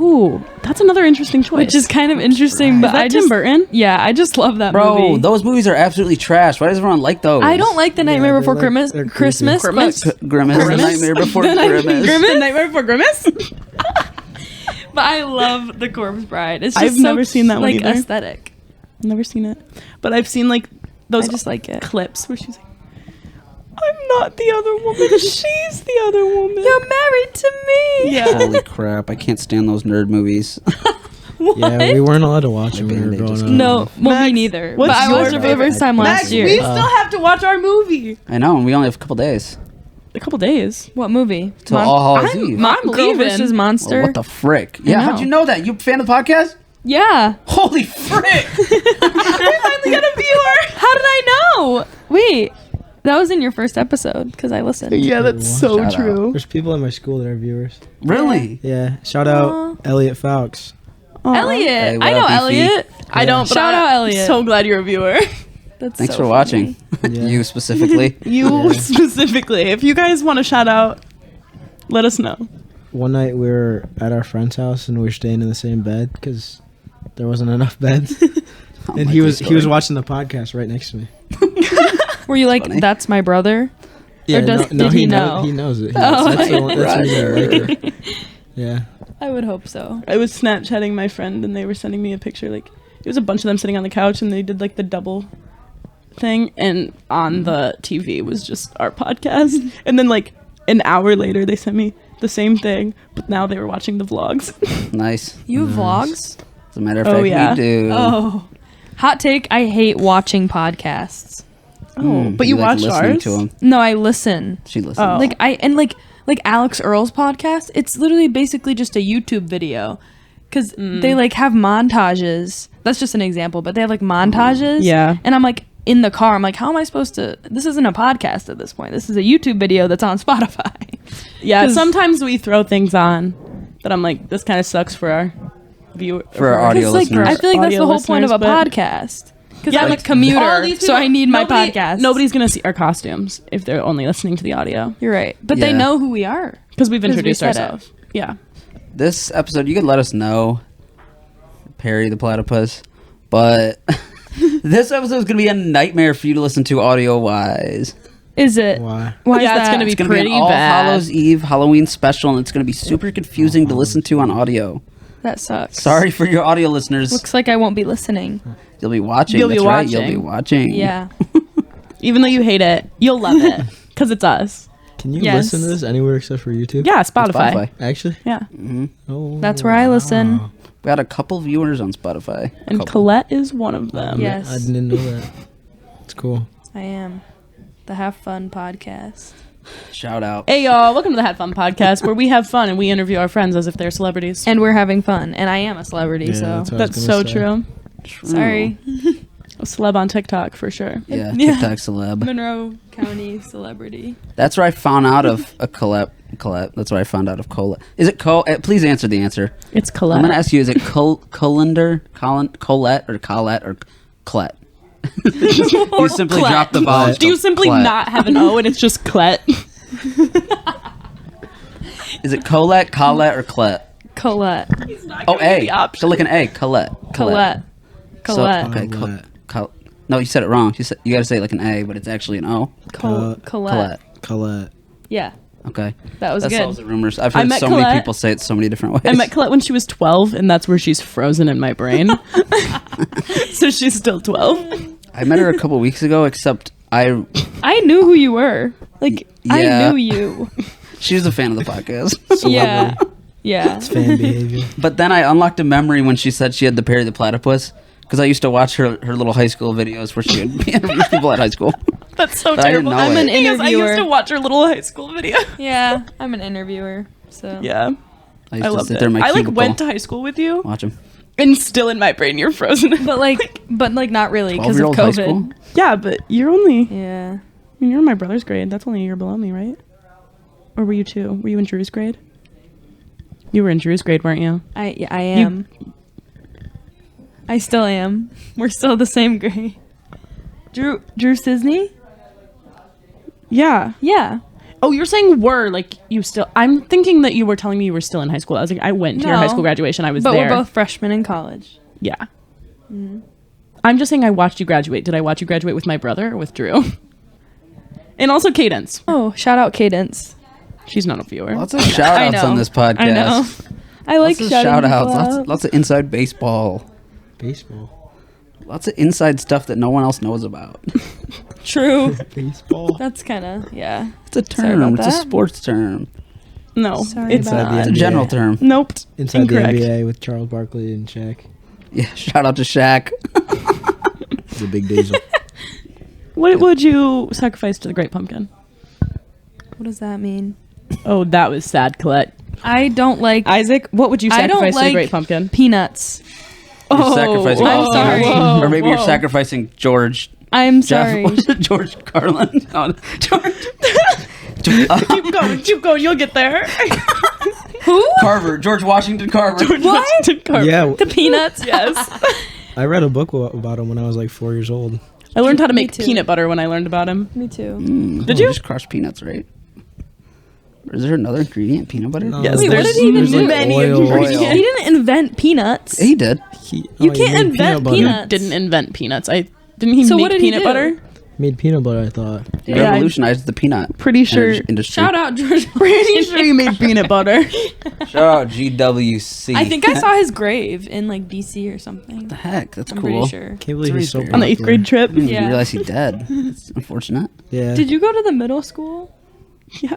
Ooh, that's another interesting choice. which is kind of interesting, Is but that I Tim just Burton? yeah, I just love that Bro, movie. those movies are absolutely trash. Why does everyone like those? I don't like The Nightmare they're Before like- Christmas. they're creepy. Christmas, Grimace? Grimace. The Nightmare Before Grimace. The Nightmare Before Grimace? but I love The Corpse Bride. It's just I've never seen that one like either. aesthetic. Never seen it, but I've seen like those I just like it. clips where she's like, "I'm not the other woman. She's the other woman." You're married to me. Yeah. Holy crap! I can't stand those nerd movies. Yeah, we weren't allowed to watch them when we were Band-Aid growing just up. No, well, me Max, neither. what's But I watched your it for the first time last Max, year. we still have to watch our movie. I know, and we only have a couple days A couple days. What movie? till All Hallows Eve. I'm Girl leaving. versus Well, Monster. what the frick? Yeah, know. how'd you know that? You a fan of the podcast? Yeah. Holy frick! I finally got a viewer. How did I know? Wait, that was in your first episode because I listened. Yeah, that's so Shout true. There's people in my school that are viewers. Really? Yeah. Shout out Elliot Fowkes. Elliot, Hey, what I know up, Beefy? Elliot. I don't. But Shout I'm out Elliot. So glad you're a viewer. That's Thanks so for watching. funny. Yeah. You specifically. You specifically. If you guys want to shout out, let us know. One night we were at our friend's house and we were staying in the same bed because there wasn't enough beds. And he was watching the podcast right next to me. Were you like, funny. that's my brother? Yeah, does- did he know? He knows it. Oh, That's the one, that's the reason I like her. Yeah. I would hope so. I was Snapchatting my friend, and they were sending me a picture. Like, it was a bunch of them sitting on the couch, and they did like the double thing, and on the TV was just our podcast. And then like an hour later, they sent me the same thing, but now they were watching the vlogs. Nice. You have vlogs? As a matter of Oh, fact, yeah. we do. Oh, Hot take, I hate watching podcasts. but you like watched listening ours. to them. No, I listen. She listens. Oh. Like Alex Earl's podcast, it's literally basically just a YouTube video because they like have montages. That's just an example, but they have like montages. Yeah. And I'm like in the car, I'm like, how am I supposed to? This isn't a podcast at this point. This is a YouTube video that's on Spotify. Yeah, 'Cause- sometimes we throw things on that I'm like, this kind of sucks for our viewer. For our audio 'Cause, like, listeners. I feel like that's Audio the whole point of a listeners, but- podcast. Because Yeah, I'm like, a commuter, all these so people- I need my nobody- podcast. Nobody's gonna see our costumes if they're only listening to the audio You're right, but they Yeah. know who we are. because we've 'Cause we introduced said it. ourselves. Yeah. This episode, you could let us know, Perry the Platypus, but this episode is going to be a nightmare for you to listen to audio-wise. Is it? Why? Why Yeah, is it's that? gonna be It's going to be an pretty All bad. Hallows Eve Halloween special, and it's going to be super confusing to listen to on audio. That sucks. Sorry for your audio listeners. Looks like I won't be listening. You'll be watching. You'll be That's right. You'll be watching. watching. Yeah. Even though you hate it, you'll love it because it's us. Can you Yes. listen to this anywhere except for YouTube? Yeah, Spotify. Actually? Yeah, Oh. That's where I listen. wow. We had a couple viewers on Spotify. and Couple. Colette is one of them. Yes. I didn't know that. It's cool. I am. The Have Fun podcast. Shout out. Hey y'all, welcome to the Have Fun podcast where we have fun and we interview our friends as if they're celebrities. And we're having fun. And I am a celebrity, Yeah, so. that's what I was That's gonna so say. true. Sorry. A celeb on TikTok for sure. Yeah, Yeah. TikTok celeb. Monroe County celebrity. That's where I found out of a Colette. That's where I found out of Colette. Is it Please answer the answer. It's I'm Colette. gonna ask you: is it Colette or Clette? You simply Clette. drop the vowel. Do you simply Clette. not have an O and it's just Clette? Is it Colette, Colette, or Colette? Colette. Oh, A. So like an A. Colette. Colette. Colette. So, okay. No, you said it wrong. You got to say it like an A, but it's actually an O. Colette. Colette. Yeah. Okay. That was good. Solves the rumors. I've heard so Colette. many people say it so many different ways. I met Colette when she was 12, and that's where she's frozen in my brain. So she's still 12. I met her a couple weeks ago, except I knew who you were. Like, Yeah. I knew you. She was a fan of the podcast. Yeah. Yeah. It's fan behavior. But then I unlocked a memory when she said she had the Perry the Platypus, because I used to watch her little high school videos where she would be interviewing people at high school. That's so But I didn't terrible. know I'm it. an Because I used interviewer. to watch her little high school video. Yeah. I'm an interviewer. So. Yeah. I used I to loved sit it. there in my I cubicle, went to high school with you, watch them. and still in my brain you're frozen. But like not really because of 12-year-old high school? COVID. Yeah, but you're only. Yeah. I mean, you're in my brother's grade. That's only a year below me, right? Or were you two? Were you in Drew's grade? You were in Drew's grade, weren't you? I am. I still am. We're still the same grade. Drew Sisney? Yeah. Yeah. Oh, you're saying were, like, you still... I'm thinking that you were telling me you were still in high school. I was like, I went to your No. high school graduation. I was But there. we're both freshmen in college. Yeah. I'm just saying I watched you graduate. Did I watch you graduate with my brother or with Drew? And also Cadence. Oh, shout out Cadence. She's not a viewer. Lots of shout I outs know. on this podcast. I know. I like Lots of shouting shout outs. people out. Lots of inside baseball. Baseball. Lots of inside stuff that no one else knows about. True. Baseball. That's kind of, yeah. It's a Sorry about term. It's a that. sports term. No, Sorry it's about not. It's a NBA. general term. Nope. Inside Incorrect. the NBA with Charles Barkley and Shaq. Yeah, shout out to Shaq. The big diesel. What would you sacrifice to the Great Pumpkin? What does that mean? Oh, that was sad, Colette. I don't like Isaac, what would you I don't sacrifice to the like Great Pumpkin? peanuts. You're sacrificing I'm sorry. or maybe you're sacrificing George. I'm Jeff, sorry. what is it? George Carlin. Oh, George. Keep going, you'll get there. Who? Carver. George Washington Carver. What? Yeah, The peanuts? Yes. I read a book about him when I was like 4 years old. I learned how to Me make too. peanut butter when I learned about him. Me too. Did you? Just crush peanuts, right? Or is there another ingredient? Peanut butter? No, Yes, Wait, what there's did he even do? many Oil. ingredients. He didn't invent peanuts. He did. You he can't made invent peanut butter. peanuts. Didn't invent peanuts. Didn't he So make what did he peanut do? butter? Made peanut butter, I thought. He Yeah, revolutionized the peanut Pretty sure. industry. Shout out George. Pretty sure he made peanut butter. Shout out GWC. I think I saw his grave in like DC or something. What the heck? That's I'm cool. pretty sure. Can't believe he's so On On the 8th popular. grade trip. I didn't even Yeah. realize he's dead. It's unfortunate. Yeah. Did you go to the middle school? Yeah.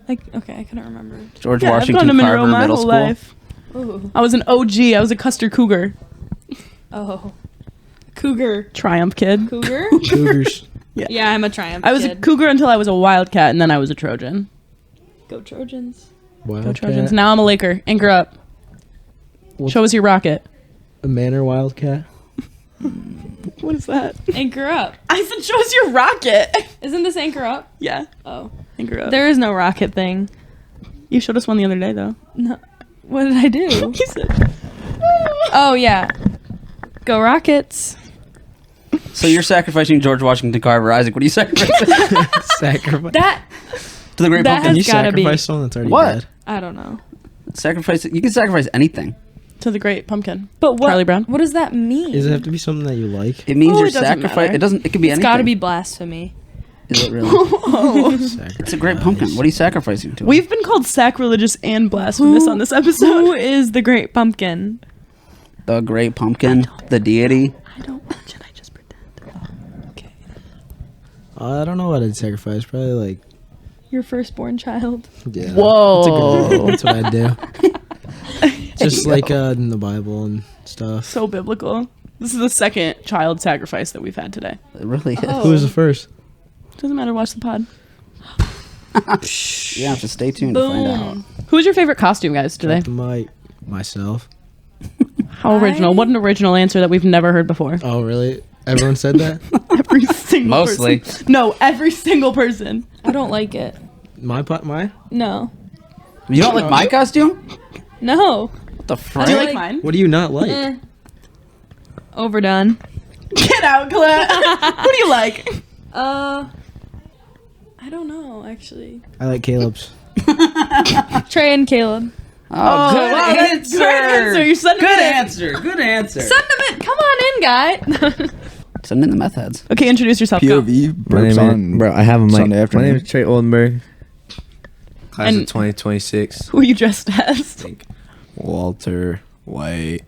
Like, okay, I couldn't remember. George Yeah, I've gone Washington to Monroe Carver my Middle whole School. life. Ooh. I was an OG. I was a Custer Cougar. Oh. Cougar. Triumph kid. Cougar? Cougars. Yeah, I'm a Triumph I was a kid. Cougar until I was a Wildcat, and then I was a Trojan. Go Trojans. Go Trojans. Wildcat. Now I'm a Laker. Anchor up. What's- Show us your rocket. A Manor Wildcat. What is that? Anchor up. I said, show us your rocket. Isn't this anchor up? Yeah. Oh. Anchor up. There is no rocket thing. You showed us one the other day, though. No. What did I do? You said. Oh, yeah. Go Rockets. So you're sacrificing George Washington Carver. Isaac, what are you sacrificing? Sacrifice. That, to the Great That Pumpkin? Can you gotta be- sacrifice someone that's already What? dead? I don't know. Sacrifice. You can sacrifice anything. To the Great Pumpkin. But what? Charlie Brown? What does that mean? Does it have to be something that you like? It means Oh, you're it doesn't sacrificing. matter. It doesn't. It can be It's anything. got to be blasphemy. Is it really? Sacrifice. It's a Great Pumpkin. What are you sacrificing to? We've been called sacrilegious and blasphemous on this Who episode. is the Great Pumpkin? The Great Pumpkin, the deity. I don't mention, I just pretend. Okay. I don't know what I'd sacrifice. Probably like. Your firstborn child. Yeah. Whoa. That's what I'd do. Just like in the Bible and stuff. So biblical. This is the second child sacrifice that we've had today. It really is. Oh. Who was the first? Doesn't matter, watch the pod. You have to stay tuned to find out. Who's your favorite costume, guys, today? Myself. How original. What an original answer that we've never heard before. Oh, really? Everyone said that? Every single Mostly. person. No, every single person. I don't like it. My? No. You don't like my costume? No. What the Do frick? you like- like mine? What do you not like? Overdone. Get out, Colette. Who do you like? I I don't know, actually. I like Caleb's. Trey and Caleb. Oh, good answer. Good answer. You're sending Good it in. answer. Good answer. Send them in. Come on in, guy. Send in the meth heads. Okay, introduce yourself. Go. POV. My name is, bro, I have a mic. Sunday My afternoon. name is Trey Oldenburg. Class And- of 2026. Who are you dressed as? Walter White.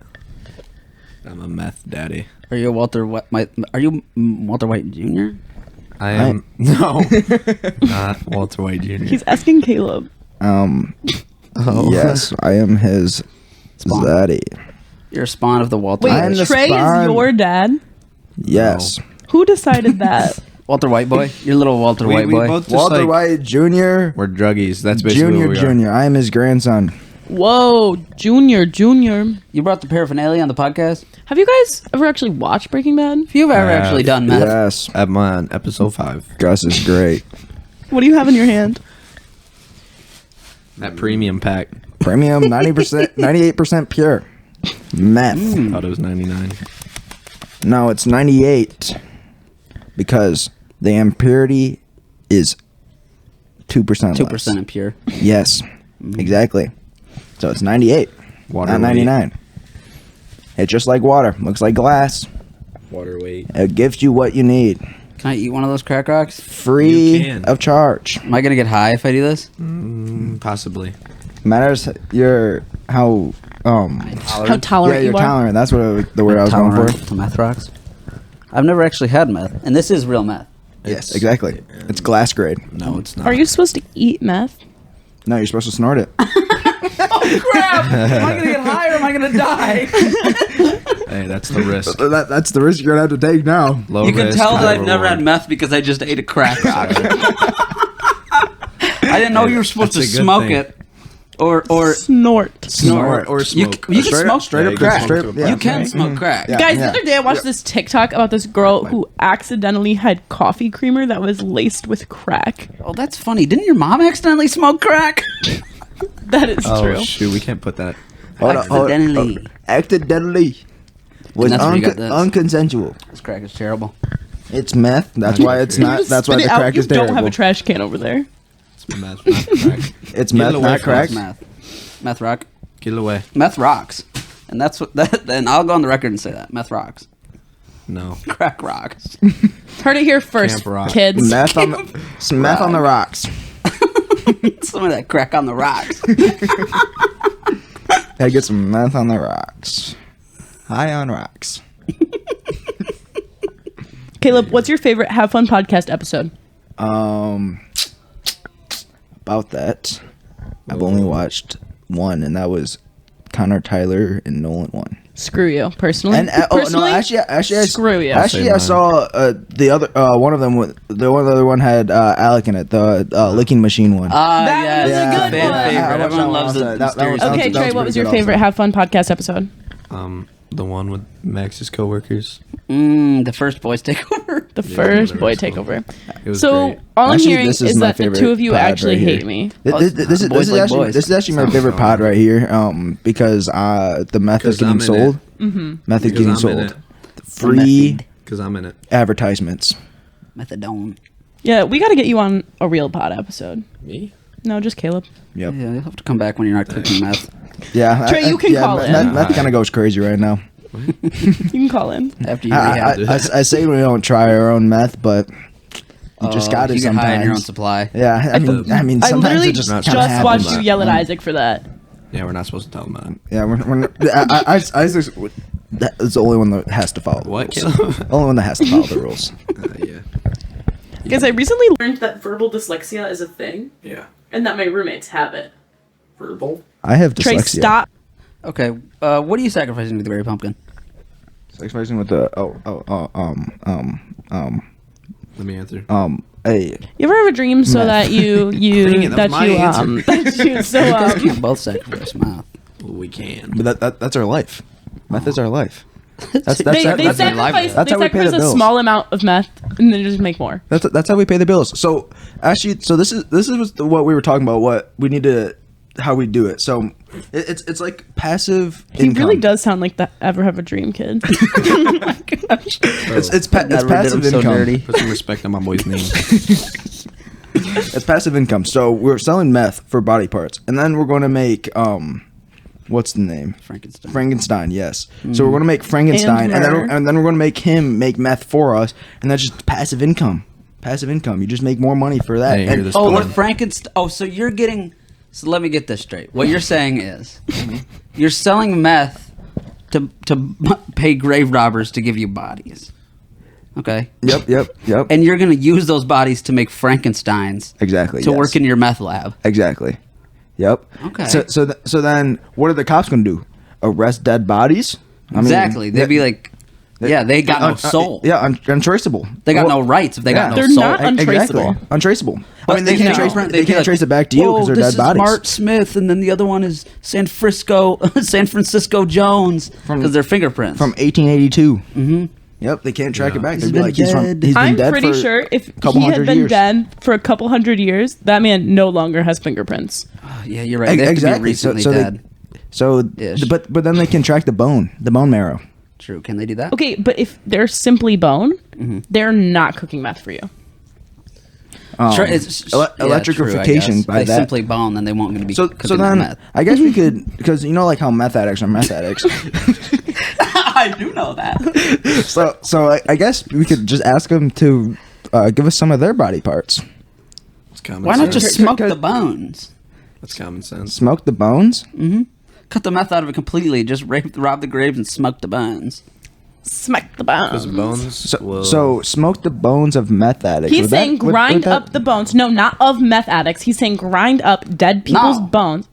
I'm a meth daddy. Are you Walter White? Are you Walter White Jr.? I am no, not Walter White Jr. He's asking Caleb. Yes, I am his Spawn. daddy. You're a spawn of the Walter. Wait, I am the Trey spawn. is your dad? Yes. Who decided that? Walter White boy. Your little Walter White boy. both just Walter like, White Jr. We're druggies. That's basically what Junior, we are. Junior. I am his grandson. Whoa, Junior. You brought the paraphernalia on the podcast. Have you guys ever actually watched Breaking Bad? If you've ever have. actually done meth, Yes. I'm on episode 5. Gus is great. What do you have in your hand? That premium pack. Premium, 90%, 98% pure. Meth. Thought it was 99. No, it's 98. Because the impurity is 2% 2% impure. Yes. Exactly. So it's 98. Water Not weight. 99. It's just like water. Looks like glass. Water weight. It gives you what you need. Can I eat one of those crack rocks? You Free can. of charge. Am I gonna get high if I do this? Possibly. Matters your how How tolerant yeah, you're you are? tolerant. That's what the word I was going Tolerant for. to meth rocks. I've never actually had meth, and this is real meth. Yes, exactly. It's glass grade. No, it's not. Are you supposed to eat meth? No, you're supposed to snort it. Crap! Am I gonna get high or am I gonna die? Hey, that's the risk. That's the risk you're gonna have to take now. Low You can risk, tell that high I've never had reward. meth because I just ate a crack rock. I didn't know you were supposed to That's a good smoke thing. it or Snort. Snort or You, smoke. you can Straight smoke up- straight up yeah, crack. straight up- yeah. You can smoke crack. Yeah. Guys, the other day I watched this TikTok about this girl who accidentally had coffee creamer that was laced with crack. Oh, that's funny. Didn't your mom accidentally smoke crack? That is Oh true. shoot, we can't put that. Accidentally. Accidentally. Was that's where you got this. unconsensual. This crack is terrible. It's meth. That's why it's You not. just That's why spit the it out. crack You is don't terrible. have a trash can over there. It's meth, not crack. It's Get meth, it away not from crack. It's meth. Meth rock. Get it away. Meth rocks. And that's what that. And I'll go on the record and say that meth rocks. No. Crack rocks. Heard it here first, Camp rock. kids. Meth on the some meth on the rocks. Some of that crack on the rocks. Gotta get some meth on the rocks. High on rocks. Caleb, what's your favorite Have Fun podcast episode? About that, I've only watched one, and that was Connor, Tyler, and Nolan one. Screw you, personally. And Personally, actually, screw you. Actually, I saw the other one of them. The other one had Alec in it, the licking machine one. That was a Yeah. good Fan one. favorite. I watched Everyone that one loves also. it. That was- Okay, that Trey, was what was pretty your good favorite also. Have Fun podcast episode? The one with Max's coworkers. The first boys take over. The Yeah, first whatever boy it's called. takeover. It was So great. all I'm Actually, hearing this is is my that the favorite two of you pod actually right hate here. me. This Boys is like actually boys. this is actually my Sounds favorite pod familiar. right here. Because the meth is Because I'm getting in sold. Mm-hmm. Meth is Because getting I'm in sold. it. Free Because I'm in it. advertisements. Methadone. Yeah, we got to get you on a real pod episode. Me? No, just Caleb. Yep. Yeah, you'll have to come back when you're not cooking meth. Yeah. Trey, you can call in. Meth kind of goes crazy right now. You can call in. After you rehab. I say we don't try our own meth, but you just got to you get high on your own sometimes. supply. Yeah, I mean, I sometimes literally it just Not just kinda watched happens. you yell at Isaac for that. Yeah, we're not supposed to tell them that. Yeah, that's the only one that has to follow the What? rules. Only one that has to follow the rules. Yeah. Because I recently learned that verbal dyslexia is a thing, Yeah. and that my roommates have it. Verbal? I have Trey, dyslexia. stop. Okay, what are you sacrificing to the Great Pumpkin? Sacrificing with the Let me answer. hey. You ever have a dream so Meth. that you Dang it, that that was my you answer. that you so You guys can't both sacrifice meth. We can. But that's our life. Meth is our life. That's they that's your sacrifice livelihood. That's they how we pay the sacrifice a bills. small amount of meth and then just make more. that's how we pay the bills. So actually, so this is what we were talking about. What we need to, how we do it. So it's like passive He income. really does sound like the ever have a dream kid. It's Never did passive him so income. dirty. Put some respect on my boy's name. It's passive income. So we're selling meth for body parts, and then we're going to make what's the name? Frankenstein. Yes. So we're going to make Frankenstein, and then we're going to make him make meth for us, and that's just passive income. Passive income. You just make more money for that. Frankenstein. Oh, so you're getting. So let me get this straight. What you're saying is, you're selling meth to pay grave robbers to give you bodies. Okay. Yep. And you're gonna use those bodies to make Frankensteins. Exactly. To work in your meth lab. Exactly. Yep. Okay. So then, what are the cops gonna do? Arrest dead bodies? Exactly. They'd be like. Yeah, they got no soul. Untraceable. They got no rights if they got no They're soul. not untraceable. Exactly. Untraceable. But I mean, they can't trace it back to you because they're dead bodies. Mart Smith, and then the other one is San Francisco Jones, because they're fingerprints from 1882. Mm-hmm. Yep, they can't track it back. They'd be like, he's been I'm dead pretty for sure if couple he had hundred been years. dead for a couple hundred years, that man no longer has fingerprints. Yeah, you're right. They have to be recently dead. But then they can track the bone marrow. True. Can they do that? Okay, but if they're simply bone, they're not cooking meth for you. Electrification by they that. simply bone, then they won't going to be cooking then meth. I guess we could, because you know like how meth addicts are meth addicts. I do know that. So I guess we could just ask them to give us some of their body parts. Why not just smoke the bones? That's common sense. Smoke the bones? Mm-hmm. Cut the meth out of it completely. Just rob the graves and smoke the bones. Smack the bones. So smoke the bones of meth addicts. He's saying grind up the bones. No, not of meth addicts. He's saying grind up dead people's bones.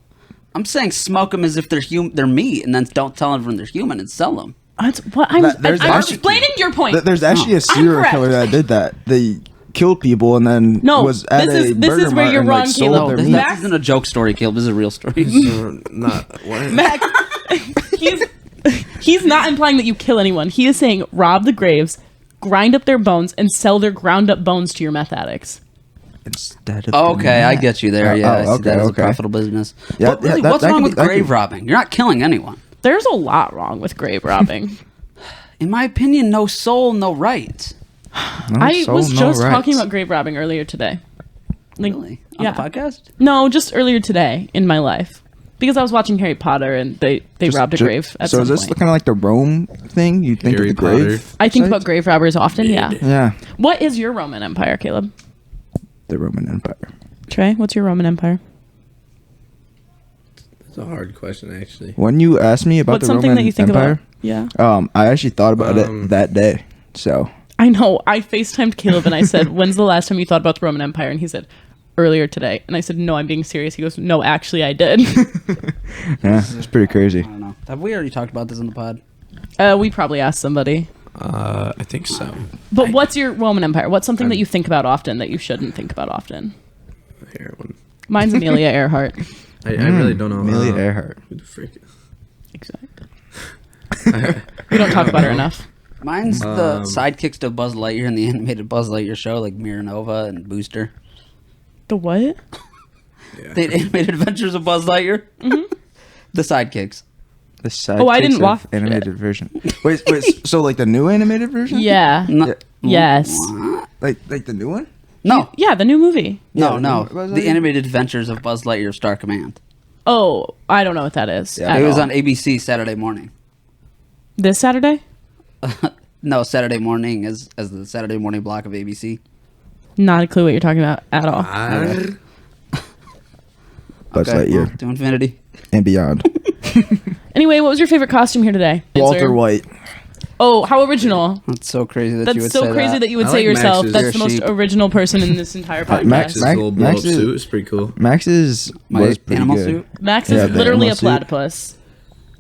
I'm saying smoke them as if they're meat, and then don't tell everyone they're human and sell them. That's what I'm explaining your point. There's actually a serial killer that did that. They killed people and then was at a burger mart and like sold their meat. This isn't a joke story, Caleb. This is a real story. Max, he's not implying that you kill anyone. He is saying rob the graves, grind up their bones, and sell their ground up bones to your meth addicts. Instead of okay, I get you there. Yeah, I see that as a profitable business. Yeah, but really, what's wrong with grave robbing? You're not killing anyone. There's a lot wrong with grave robbing. In my opinion, no soul, no rights. I was just talking about grave robbing earlier today. Like, really? On the podcast? No, just earlier today in my life. Because I was watching Harry Potter and they robbed a grave at some point. So is this kind of like the Rome thing? You think Harry of the grave? I think about grave robbers often, yeah. Yeah. What is your Roman Empire, Caleb? The Roman Empire. Trey, what's your Roman Empire? That's a hard question, actually. When you asked me about the Roman Empire, yeah. I actually thought about it that day. So I know. I FaceTimed Caleb and I said, "When's the last time you thought about the Roman Empire?" And he said, "Earlier today." And I said, "No, I'm being serious." He goes, "No, actually, I did." Yeah, it's pretty crazy. I don't know. Have we already talked about this in the pod? We probably asked somebody. I think so. But what's your Roman Empire? What's something that you think about often that you shouldn't think about often? Heroin. Mine's Amelia Earhart. I really don't know. Amelia Earhart. Who the freak? Exactly. We don't talk about her enough. Mine's the sidekicks to Buzz Lightyear in the animated Buzz Lightyear show, like Miranova and Booster. The what? Yeah. The animated adventures of Buzz Lightyear? Mm-hmm. The sidekicks. The sidekicks I didn't watch animated version. Wait, so like the new animated version? Yeah. Yes. Like the new one? No. Yeah, the new movie. No. The animated adventures of Buzz Lightyear Star Command. Oh, I don't know what that is. Yeah. It was on ABC Saturday morning. This Saturday? No, Saturday morning as the Saturday morning block of ABC. Not a clue what you're talking about at all. Buzz Lightyear. To infinity. And beyond. Anyway, what was your favorite costume here today? Walter White. Oh, how original. That's so crazy that you would say that. That's so crazy that you would say yourself. That's the most original person in this entire podcast. Max's little blow-up suit is pretty cool. Max's was pretty animal good. suit? Max is literally a platypus.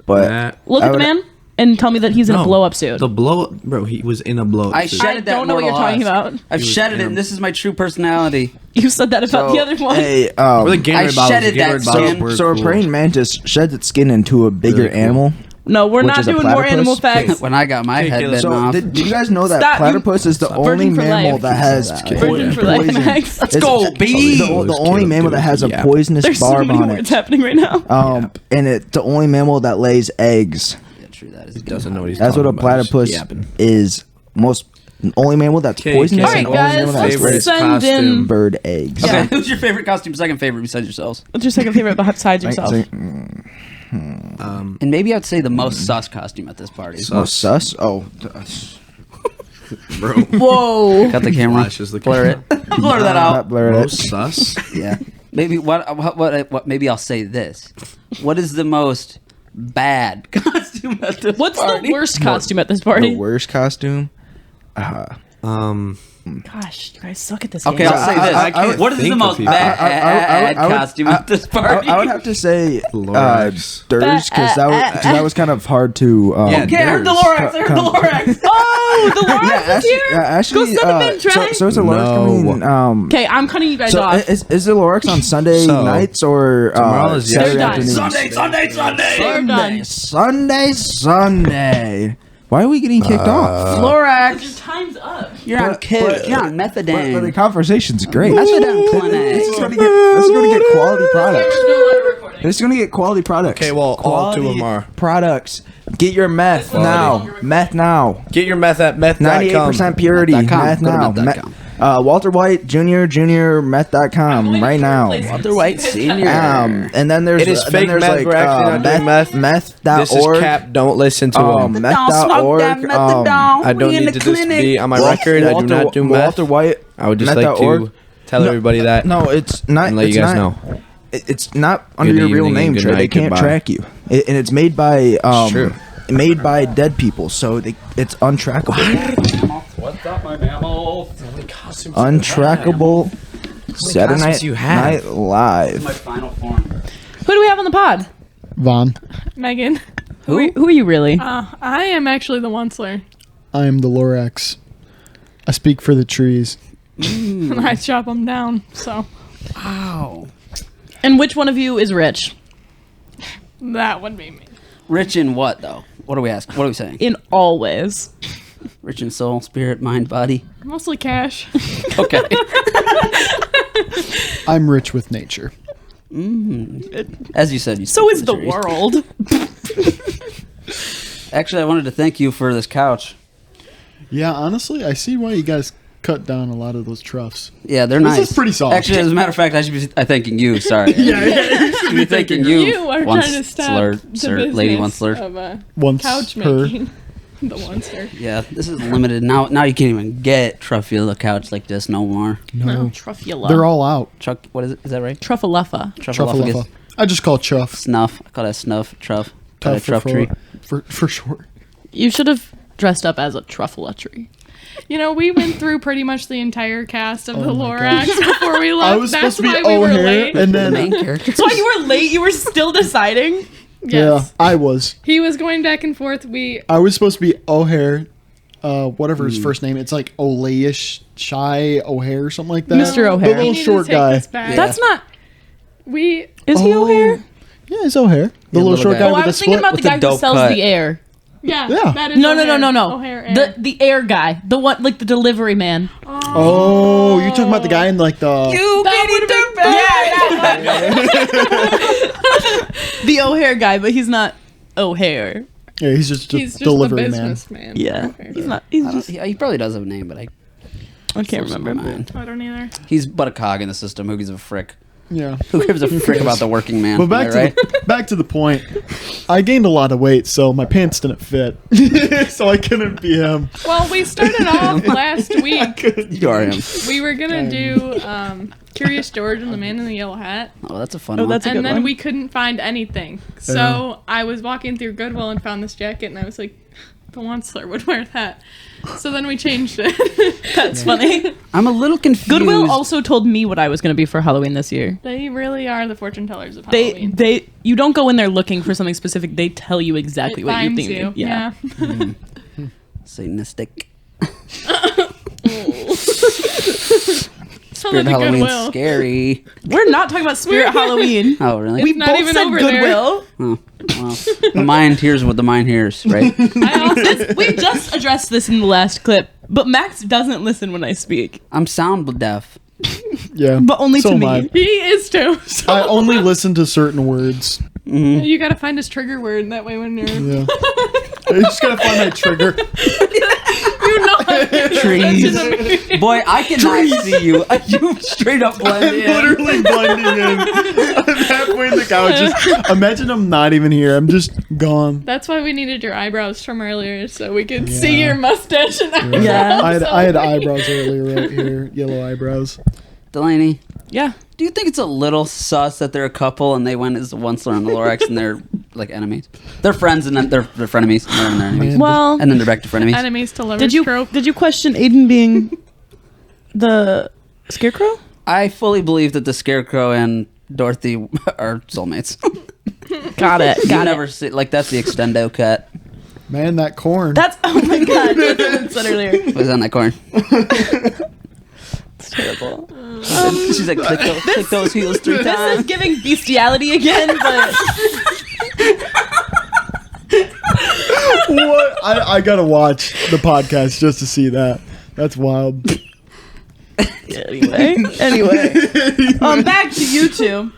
But look at the man and tell me that he's in a blow-up suit. The blow-up, bro, he was in a blow-up suit. I don't know what you're talking about. I've shedded it, and this is my true personality. You said that about the other one. Hey, I shedded that skin. So a praying mantis sheds its skin into a bigger animal. No, we're not doing more animal facts. When I got my head bitten off. Did you guys know that platypus is the only mammal that has Virgin for life, Max. Let's go, baby. The only mammal that has a poisonous barb on it. What's happening right now? And it's the only mammal that lays eggs. Yeah, true. That is. He doesn't know what he's That's talking what a platypus is. Only mammal that's poisonous. All right, and only guys, mammal that's let's send in. bird eggs. Okay, who's your favorite costume? Second favorite besides yourselves? What's your second favorite besides yourself? And maybe I'd say the most sus costume at this party. Most sus? Oh. Bro. Whoa. Got the camera. Flashes the Blur it. Blur that out. Blur it. Most sus? Yeah. Maybe what? Maybe I'll say this. What is the most bad costume at this What's party? the worst costume at this party? The worst costume? Gosh, you guys suck at this. Okay, game. I'll say this. What is the most bad costume at this party? I would have to say Lorax. Durs, because that was kind of hard to. Okay, I heard the Lorax. I heard the Lorax. Oh, the Lorax is here. Actually, Go send him in, Trey. so is the Lorax coming? Okay, I'm cutting you guys So off. is the Lorax on Sunday nights or tomorrow is Saturday They're done. afternoons? They're done. Sunday. Why are we getting kicked off? Lorax. Your time's up. You're on kick. You're on methadone. But the conversation's great. Methadone clinic. This is gonna get quality products. This is gonna get quality products. Okay, well, all two of them are. Products. Get your meth now. Meth now. Get your meth at meth.com. 98% purity. Meth now. Walter White Jr. Meth.com right now. Walter White Senior. And then there's It is fake meth. Like, We're actually not doing meth. Meth.org. This is cap. Don't listen to him. Meth.org. I don't need to just be on my record. I do not do meth. Walter White. I would just like to tell everybody that. No, it's not. And let you guys know. It's not under your real name, Trey. They can't goodbye. track you. And it's made by true. made by dead people, so it's untrackable. What's up, my mammal? Untrackable. Saturday Night Live. My final form. Who do we have on the pod? Vaughn. Megan. Who are you really? I am actually the Onceler. I am the Lorax. I speak for the trees. And I chop them down, so. Wow. And which one of you is rich? That would be me. Rich in what, though? What are we asking? What are we saying? In all ways. Rich in soul, spirit, mind, body. Mostly cash. Okay. I'm rich with nature. As you said, you So is the world. Actually, I wanted to thank you for this couch. Yeah, honestly, I see why you guys cut down a lot of those troughs. Yeah, they're nice. This is pretty soft. Actually, as a matter of fact, I should be thanking you. Sorry. Yeah, you should be thanking you. You are trying to stop the business Lady Onceler. of couch making. The Onceler. Yeah, this is limited. Now you can't even get Truffula couch like this no more. No. Truffula. They're all out. Chuck, what is it? Is that right? Truffaluffa. Truffaluffa. I just call it chuff. Snuff. I call that snuff. Truff. Call it truff tree. For short. You should have dressed up as a truffula tree. You know, we went through pretty much the entire cast of the Lorax before we left. I was That's supposed to be why we were O'Hare, late. and then The main character. That's why you were late. You were still deciding. Yes. yeah, I was. He was going back and forth. I was supposed to be O'Hare, whatever his first name. It's like Olaish Shy O'Hare or something like that. Mr. O'Hare. The little short guy. Yeah. That's not. Is he Oh. O'Hare? Yeah, he's O'Hare. The Yeah, little little short guy. guy Oh, with I the was thinking split. about the with the guy who dope sells cut. the air. Yeah. Yeah. That is No. O'Hare Air. The air guy. The one, like the delivery man. Oh, you're talking about the guy in like the. The O'Hare guy, but he's not O'Hare. Yeah, he's just a He's just delivery the man. businessman. Yeah. Okay. He's not. He's I don't- just. he probably does have a name, but I can't slips my remember. mind. I don't either. He's but a cog in the system. Who gives a frick? Yeah. Who gives a frick about the working man? But back Am to I right? back to the point. I gained a lot of weight, so my pants didn't fit, so I couldn't be him. Well, we started off last week. You are him. We were gonna do Curious George and the Man in the Yellow Hat. Oh, that's a fun Oh, one. that's a And good then one. we couldn't find anything. So I was walking through Goodwill and found this jacket, and I was like, the Onceler would wear that. So then we changed it. That's funny. I'm a little confused. Goodwill also told me what I was going to be for Halloween this year. They really are the fortune tellers of Halloween. You don't go in there looking for something specific. They tell you exactly It what you finds think. you. Yeah. Satanistic. Sounds Spirit like a Halloween's Goodwill. scary. We're not talking about Spirit Halloween. Oh, really? We not both even said over there. Goodwill. Oh, well, the mind hears what the mind hears, right? We just addressed this in the last clip, but Max doesn't listen when I speak. I'm sound deaf. Yeah, But only so to am me. I. He is too. I only listen to certain words. You gotta find his trigger word. That way when you're... Yeah, I just gotta find my trigger. You know Trees. Boy, I cannot see you. You straight up blend in. Literally blending in. I'm halfway in the couch. Just imagine I'm not even here. I'm just gone. That's why we needed your eyebrows from earlier, so we could see your mustache and eyebrows. Yeah. I had eyebrows earlier right here. Yellow eyebrows. Delaney. Yeah. Do you think it's a little sus that they're a couple and they went as the Onceler and the Lorax and they're like enemies? They're friends and then they're frenemies and then they're enemies. Well, and then they're back to frenemies. Enemies to lovers trope. Did you question Aiden being the Scarecrow? I fully believe that the Scarecrow and Dorothy are soulmates. Got it. You never see like that's the extendo cut. Man, that corn. That's oh my god. That's what I said earlier. What was on that corn? It's terrible. She's like, click those heels 3 times. This is giving bestiality again, but What? I gotta watch the podcast just to see that. That's wild. Anyway. Back to you two.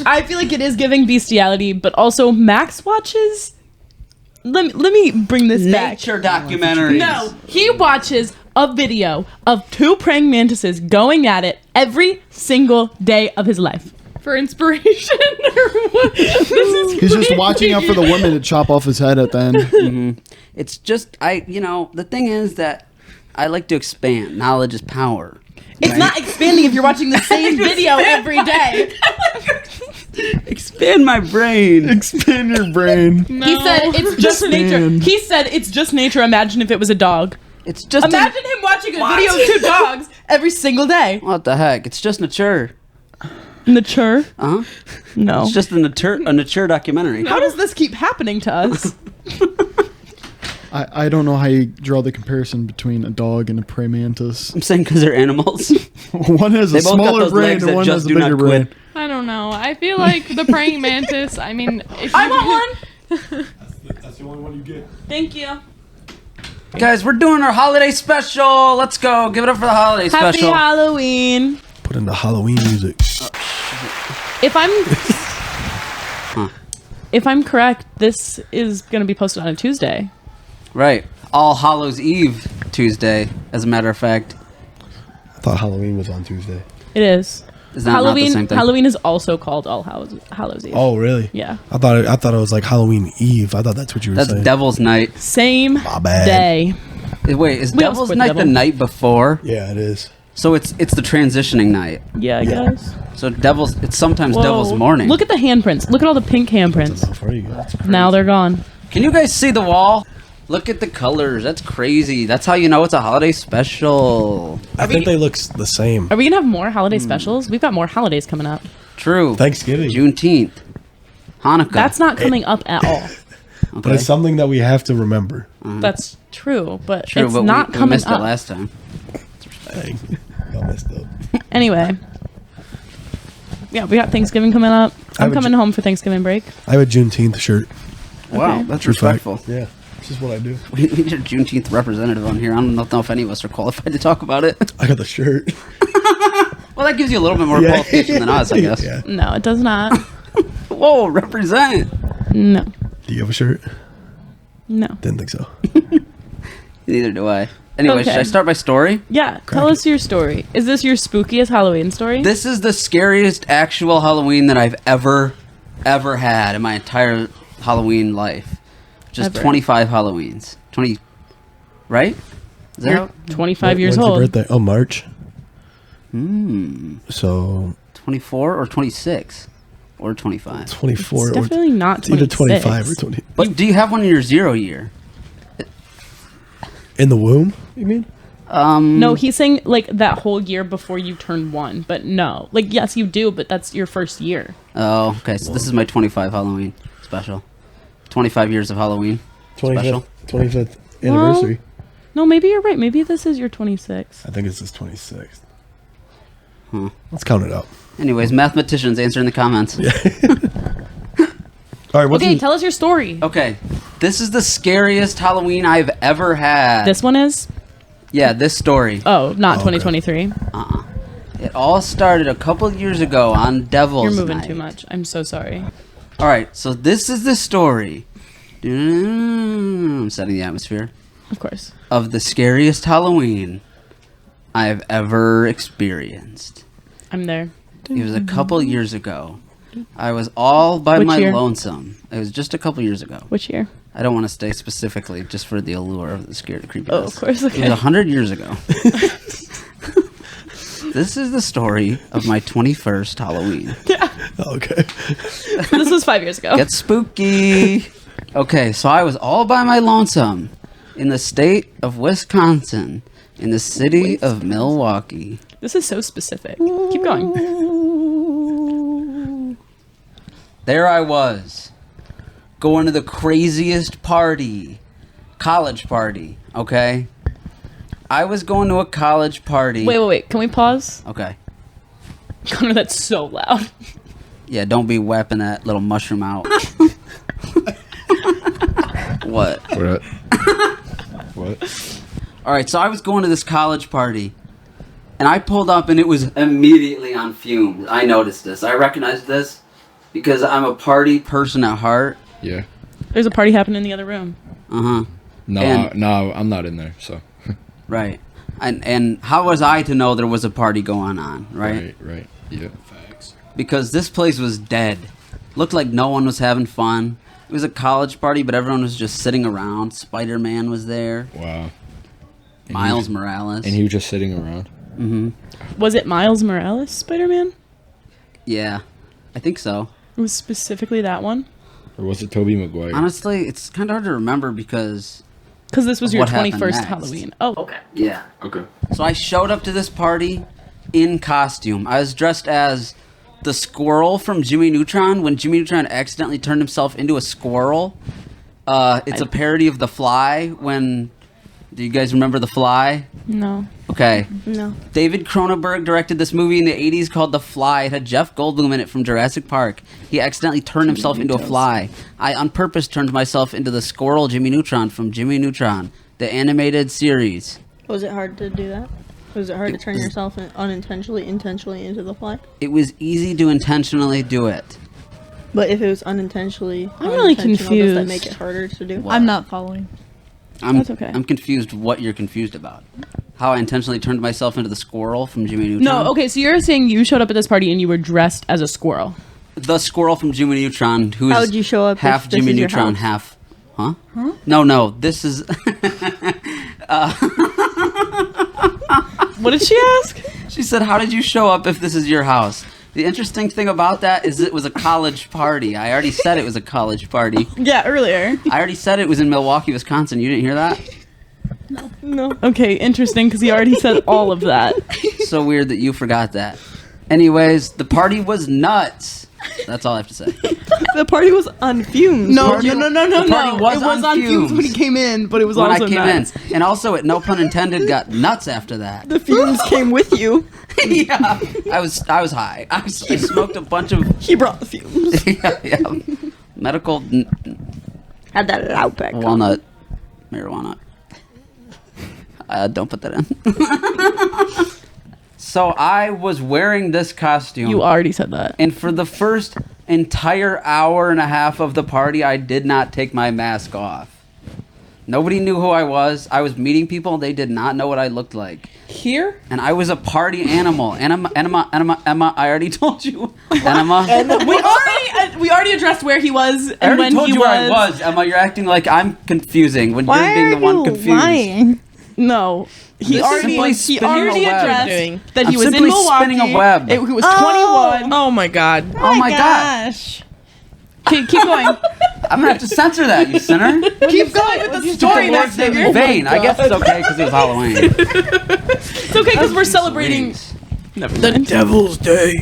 I feel like it is giving bestiality, but also Max watches. Let me bring this back. Nature documentaries. No, he watches a video of 2 praying mantises going at it every single day of his life. For inspiration or what? This is He's just watching out for the woman to chop off his head at the end. Mm-hmm. It's just the thing is that I like to expand. Knowledge is power. It's not expanding if you're watching the same video every day. Expand my brain. Expand your brain. No. He said it's just nature. Expand. He said it's just nature. Imagine if it was a dog. It's just imagine him watching a video of 2 dogs every single day. What the heck? It's just nature. Nature? Uh huh. No. It's just a nature documentary. How does this keep happening to us? I don't know how you draw the comparison between a dog and a praying mantis. I'm saying because they're animals. One has a smaller brain and one has a bigger brain. I don't know. I feel like the praying mantis. I mean, if I want one. That's the only one you get. Thank you. Guys, we're doing our holiday special. Let's go. Give it up for the holiday Happy special. Halloween. Put in the Halloween music. If I'm correct, this is going to be posted on a Tuesday. Right. All Hallows Eve Tuesday, as a matter of fact. I thought Halloween was on Tuesday. It is. Is that Halloween? not the same thing? Halloween is also called All Hallows Eve. Oh, really? Yeah. I thought it was like Halloween Eve. I thought that's what you were saying. That's Devil's Night. Same My bad. day. Wait, is We all Devil's support Night the the devil. night before? Yeah, it is. So it's the transitioning night. Yeah, I guess. So it's sometimes Whoa. Devil's Morning. Look at the handprints. Look at all the pink handprints. Now they're gone. Can you guys see the wall? Look at the colors. That's crazy. That's how you know it's a holiday special. I think they look the same. Are we gonna have more holiday specials? We've got more holidays coming up. True. Thanksgiving. Juneteenth. Hanukkah. That's not coming up at all. But it's something that we have to remember. That's true, but True, it's but not we coming missed up. it last time. Dang. I messed up. Anyway. Yeah, we got Thanksgiving coming up. I'm coming home for Thanksgiving break. I have a Juneteenth shirt. Wow, that's True fact. respectful. Yeah, this is what I do. We need a Juneteenth representative on here. I don't know if any of us are qualified to talk about it. I got the shirt. Well, that gives you a little bit more qualification than us, I guess. Yeah. No, it does not. Whoa, represent. No. Do you have a shirt? No. Didn't think so. Neither do I. Anyway, Okay. should I start my story? Yeah, tell us your story. Is this your spookiest Halloween story? This is the scariest actual Halloween that I've ever had in my entire Halloween life. Just Ever. 25 Halloweens. 20, right? Is that You're how? 25 years When's old. your birthday? Oh, March. Hmm. So 24 or 26 or 25. 24 It's or definitely not it's either 26. 25 or 20. But do you have one in your 0 year? In the womb? You mean? No, he's saying like that whole year before you turn 1, but no. Like, yes, you do, but that's your first year. Oh, okay. So this is my 25 Halloween special. 25 years of Halloween special. 25th anniversary. No, maybe you're right. Maybe this is your 26th. I think it's his 26th. Huh. Let's count it out. Anyways, mathematicians, answer in the comments. Yeah. All right. Okay, tell us your story. Okay. This is the scariest Halloween I've ever had. This one is? Yeah, this story. Oh, not 2023. It all started a couple years ago on Devil's You're moving Night. too much. I'm so sorry. All right, so this is the story. I'm setting the atmosphere. Of course. of the scariest Halloween I've ever experienced. I'm there. It was a couple years ago. I was all by Which my year? lonesome. It was just a couple years ago. Which year? I don't want to stay specifically, just for the allure of the scary creepiness. Oh, of course. Okay. It was 100 years ago. This is the story of my 21st Halloween. Okay. This was 5 years ago. Get spooky. Okay, so I was all by my lonesome in the state of Wisconsin, in the city of Milwaukee. This is so specific. Keep going. There I was, going to the craziest party, college party, okay? I was going to a college party. Wait. Can we pause? Okay. Connor, that's so loud. Yeah, don't be whipping that little mushroom out. What? What? All right, so I was going to this college party, and I pulled up, and it was immediately on fumes. I noticed this. I recognized this because I'm a party person at heart. Yeah. There's a party happening in the other room. Uh-huh. No, I'm not in there, so. Right. And how was I to know there was a party going on, right? Right. Yeah. Facts. Because this place was dead. Looked like no one was having fun. It was a college party, but everyone was just sitting around. Spider-Man was there. Wow. Miles Morales. And he was just sitting around. Mm-hmm. Was it Miles Morales Spider-Man? Yeah, I think so. It was specifically that one? Or was it Tobey Maguire? Honestly, it's kind of hard to remember because this was of your what happened 21st next. Halloween. Oh, okay. Yeah. Okay. So I showed up to this party in costume. I was dressed as the squirrel from Jimmy Neutron when Jimmy Neutron accidentally turned himself into a squirrel. It's a parody of The Fly when... Do you guys remember The Fly? No. Okay. No. David Cronenberg directed this movie in the 80s called The Fly. It had Jeff Goldblum in it from Jurassic Park. He accidentally turned himself into a fly. I on purpose turned myself into the squirrel Jimmy Neutron from Jimmy Neutron, the animated series. Was it hard to do that? Was it hard to turn yourself intentionally into the fly? It was easy to intentionally do it. But if it was unintentionally, I'm really does confused. that make it harder to do? I'm not following. That's okay. I'm confused what you're confused about. How I intentionally turned myself into the squirrel from Jimmy Neutron. No, okay, so you're saying you showed up at this party and you were dressed as a squirrel. The squirrel from Jimmy Neutron, who is How would you show up half if this Jimmy is your Neutron, house? half... Huh? No, this is... What did she ask? She said, how did you show up if this is your house? The interesting thing about that is it was a college party. I already said it was a college party. Yeah, earlier. I already said it was in Milwaukee, Wisconsin. You didn't hear that? No. Okay, interesting, because he already said all of that. So weird that you forgot that. Anyways, the party was nuts. That's all I have to say. The party was on fumes. No. The party was It was on fumes when he came in, but it was when also I came nuts. in. And also, it, no pun intended, got nuts after that. The fumes came with you. Yeah, I was high. I smoked a bunch of... He brought the fumes. yeah. Medical... Had that Outback. Walnut. Marijuana. Don't put that in. So I was wearing this costume. You already said that. And for the first entire hour and a half of the party, I did not take my mask off. Nobody knew who I was. I was meeting people. They did not know what I looked like. Here? And I was a party animal. Emma, I already told you. Emma. We already addressed where he was and I already when told he you was. where I was. Emma, you're acting like I'm confusing when Why you're being the are one you confused. lying? No. He This already is simply spinning a web. addressed that he I'm was in simply Milwaukee. spinning a web. He was 21. Oh my god. Oh my gosh. Keep going. I'm gonna have to censor that, you sinner. Keep going with the story, Lord's next name in vain. I guess it's okay because it was Halloween. It's okay because we're celebrating. Never The mind. Devil's Day.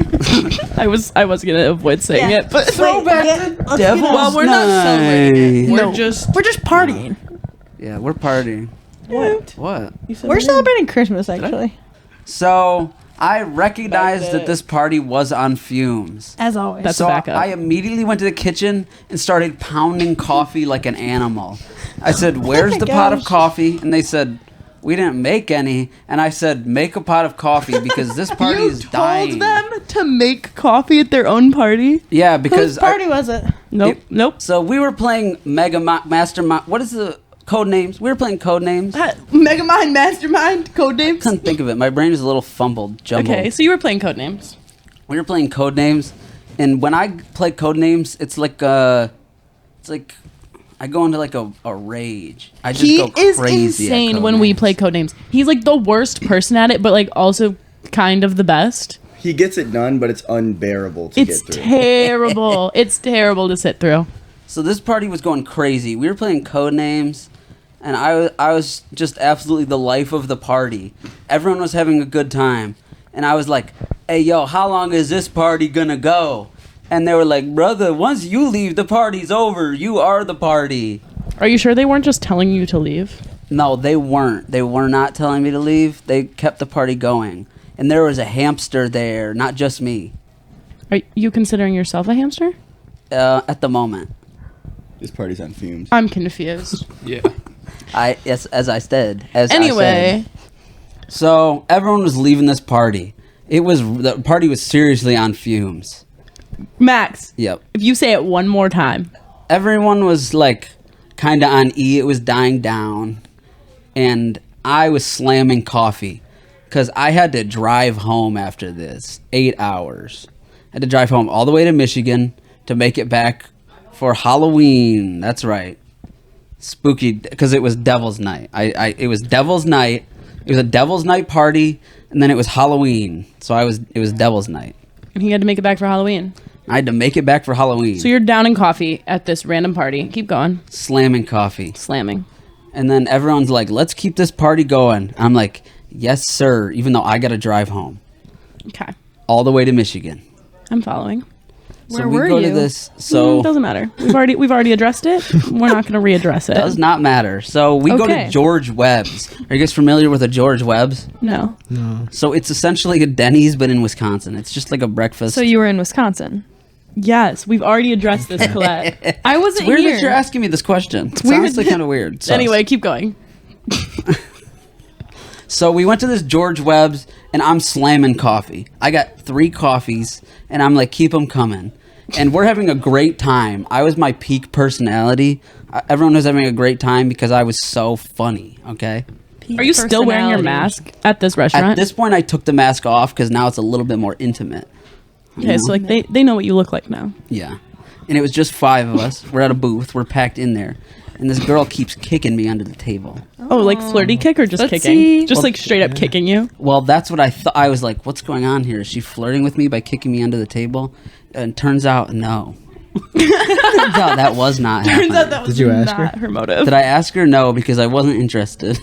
I was gonna avoid saying it, but Throwback to Devil's Well, we're not celebrating it. Night. We're just partying. Yeah, we're partying. What? What? We're celebrating Christmas, actually. So I recognized that this party was on fumes. As always. That's So a backup. I immediately went to the kitchen and started pounding coffee like an animal. I said, "Where's the pot of coffee?" And they said, "We didn't make any." And I said, "Make a pot of coffee because this party is dying." told them to make coffee at their own party. Yeah, because Whose party was it? Nope. So we were playing Master. What is the Codenames. We were playing Codenames. Megamind, Mastermind, Codenames. Couldn't think of it. My brain is a little jumbled. Okay, so you were playing Codenames. We were playing Codenames, and when I play Codenames, it's like I go into like a rage. I just go crazy. He's insane when we play Codenames. He's like the worst person at it, but like also kind of the best. He gets it done, but it's unbearable to get through. It's terrible. It's terrible to sit through. So this party was going crazy. We were playing Codenames, and I was just absolutely the life of the party. Everyone was having a good time, and I was like, "Hey, yo, how long is this party gonna go?" And they were like, "Brother, once you leave, the party's over. You are the party." Are you sure they weren't just telling you to leave? No, they weren't. They were not telling me to leave. They kept the party going. And there was a hamster there, not just me. Are you considering yourself a hamster? At the moment. This party's on fumes. I'm confused. Yeah. As I said. Anyway. So everyone was leaving this party. The party was seriously on fumes. Max. Yep. If you say it one more time. Everyone was like kind of on E. It was dying down. And I was slamming coffee. Because I had to drive home after this. 8 hours. I had to drive home all the way to Michigan to make it back for Halloween. That's right. Spooky, because it was Devil's Night. It was Devil's Night. It was a Devil's Night party, and then it was Halloween. So it was Devil's Night. And he had to make it back for Halloween. I had to make it back for Halloween. So you're downing coffee at this random party. Keep going. Slamming coffee. Slamming. And then everyone's like, let's keep this party going. I'm like, yes, sir, even though I got to drive home. Okay. All the way to Michigan. I'm following. So Where were you? To this, doesn't matter. We've already addressed it. We're not going to readdress it. Does not matter. So we go to George Webb's. Are you guys familiar with a George Webb's? No. So it's essentially a Denny's, but in Wisconsin. It's just like a breakfast. So you were in Wisconsin? Yes, we've already addressed this, Colette. I wasn't it's weird here. that you're asking me this question. It's weird. honestly kind of weird. So. Anyway, keep going. So we went to this George Webb's, and I'm slamming coffee. I got 3 coffees, and I'm like, keep them coming. And we're having a great time. I was my peak personality. Everyone was having a great time because I was so funny, okay? Are you still wearing your mask at this restaurant? At this point, I took the mask off because now it's a little bit more intimate. Okay, so like they know what you look like now. Yeah. And it was just 5 of us. We're at a booth. We're packed in there. And this girl keeps kicking me under the table. Oh, like flirty kick or just kicking? Just like straight up kicking you? Well, that's what I thought. I was like, what's going on here? Is she flirting with me by kicking me under the table? And turns out, no. Turns out that was not happening. Turns out that was Did you ask not her motive. Did I ask her? No, because I wasn't interested.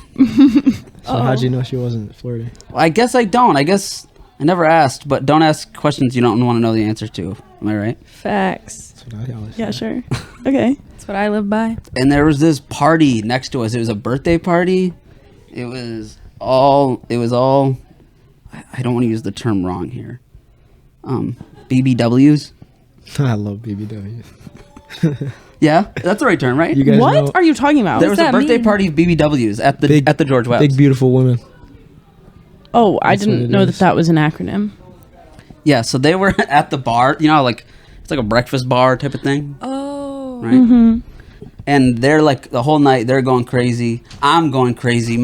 So how'd you know she wasn't flirting? Well, I guess I don't. I guess I never asked, but don't ask questions you don't want to know the answer to. Am I right? Facts. That's what I always Yeah, say. sure. Okay. That's what I live by. And there was this party next to us. It was a birthday party. It was all I don't want to use the term wrong here. BBWs. I love BBW. Yeah, that's the right term, right? You guys What know are you talking about? There was a birthday party of BBWs at the George Webb's. big beautiful women. Oh, I That's what didn't it know is. that was an acronym. Yeah, so they were at the bar. You know, like it's like a breakfast bar type of thing. Oh. Right. Mm-hmm. And they're like the whole night they're going crazy. I'm going crazy.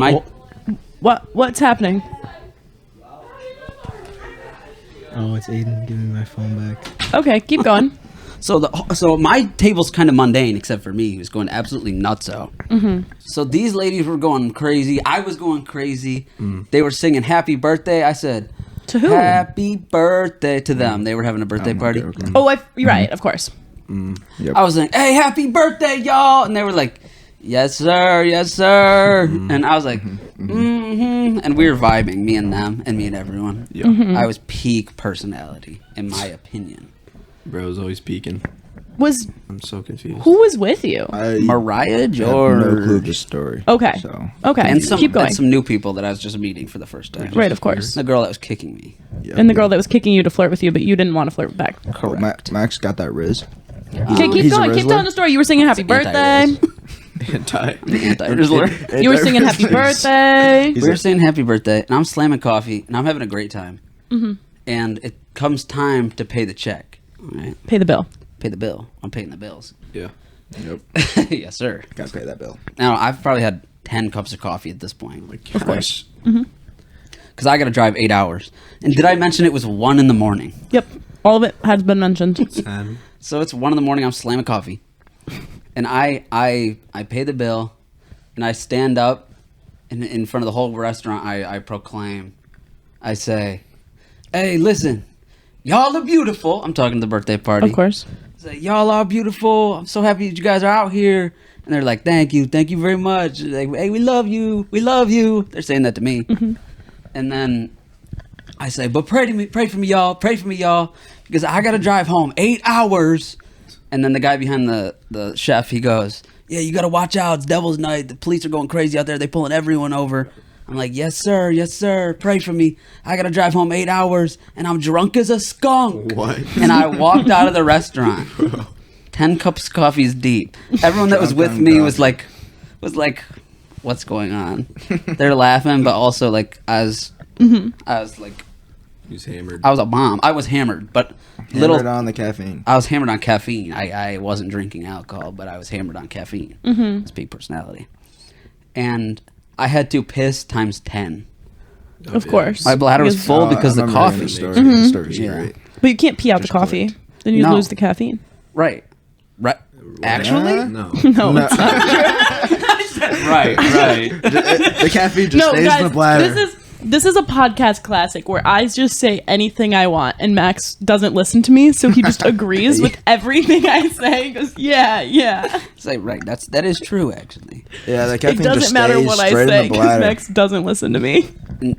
What's happening? Oh, it's Aiden giving me my phone back. Okay, keep going. So my table's kind of mundane except for me, who's going absolutely nutso. Mm-hmm. So these ladies were going crazy. I was going crazy. They were singing "Happy Birthday." I said, "To who?" Happy birthday to them. They were having a birthday party. Okay. Oh, you're right, of course. Yep. I was like, "Hey, happy birthday, y'all!" And they were like, "Yes, sir, yes, sir." And I was like, "Mm-hmm." And we were vibing, me and them, and me and everyone. Yep. Mm-hmm. I was peak personality, in my opinion. Bro's always peeking. I'm so confused. Who was with you? Mariah I George. have no clue of the story. Okay. So. Okay. And keep going. And some new people that I was just meeting for the first time. Right, of course. The girl that was kicking me. And the girl that was kicking you to flirt with you, but you didn't want to flirt back. Correct. Max got that Riz. Okay, keep going. Keep telling the story. You were singing happy birthday. Anti-Rizzler. You were singing happy birthday. We were singing happy birthday, and I'm slamming coffee, and I'm having a great time. Mm-hmm. And it comes time to pay the check. All right. Pay the bill. Pay the bill. I'm paying the bills. Yeah. Yep. Yes, sir. Gotta pay that bill. Now, I've probably had 10 cups of coffee at this point. Of course. Because I got to drive 8 hours. And did I mention it was 1 in the morning? Yep. All of it has been mentioned. So it's 1 in the morning. I'm slamming coffee. And I pay the bill. And I stand up in front of the whole restaurant. I proclaim. I say, hey, listen. Y'all are beautiful. I'm talking to the birthday party. Of course. I say, y'all are beautiful. I'm so happy that you guys are out here. And they're like, thank you very much. Like, hey, we love you. They're saying that to me. And then I say, but pray for me, y'all, because I got to drive home 8 hours. And then the guy behind the chef, he goes, yeah, you got to watch out. It's Devil's Night. The police are going crazy out there. They're pulling everyone over. I'm like, yes, sir. Pray for me. I got to drive home 8 hours, and I'm drunk as a skunk. What? And I walked out of the restaurant. 10 cups of coffee deep. Everyone that was with me was like, what's going on? They're laughing, but also like I was like, he was hammered. I was a bomb. I was hammered, but Hammered on the caffeine. I was hammered on caffeine. I wasn't drinking alcohol, but I was hammered on caffeine. It's big personality, and I had to piss times 10. Of course. My bladder was full because of the coffee. The story's great. But you can't pee out the coffee. Then you lose the caffeine. Right. Actually? No. No, it's not true. Right. The caffeine just stays in the bladder. This is a podcast classic where I just say anything I want and Max doesn't listen to me, so he just agrees with everything I say. He goes, yeah. Say right. That is true, actually. Yeah, the caffeine It doesn't just matter stays what I straight say in the because bladder. Max doesn't listen to me.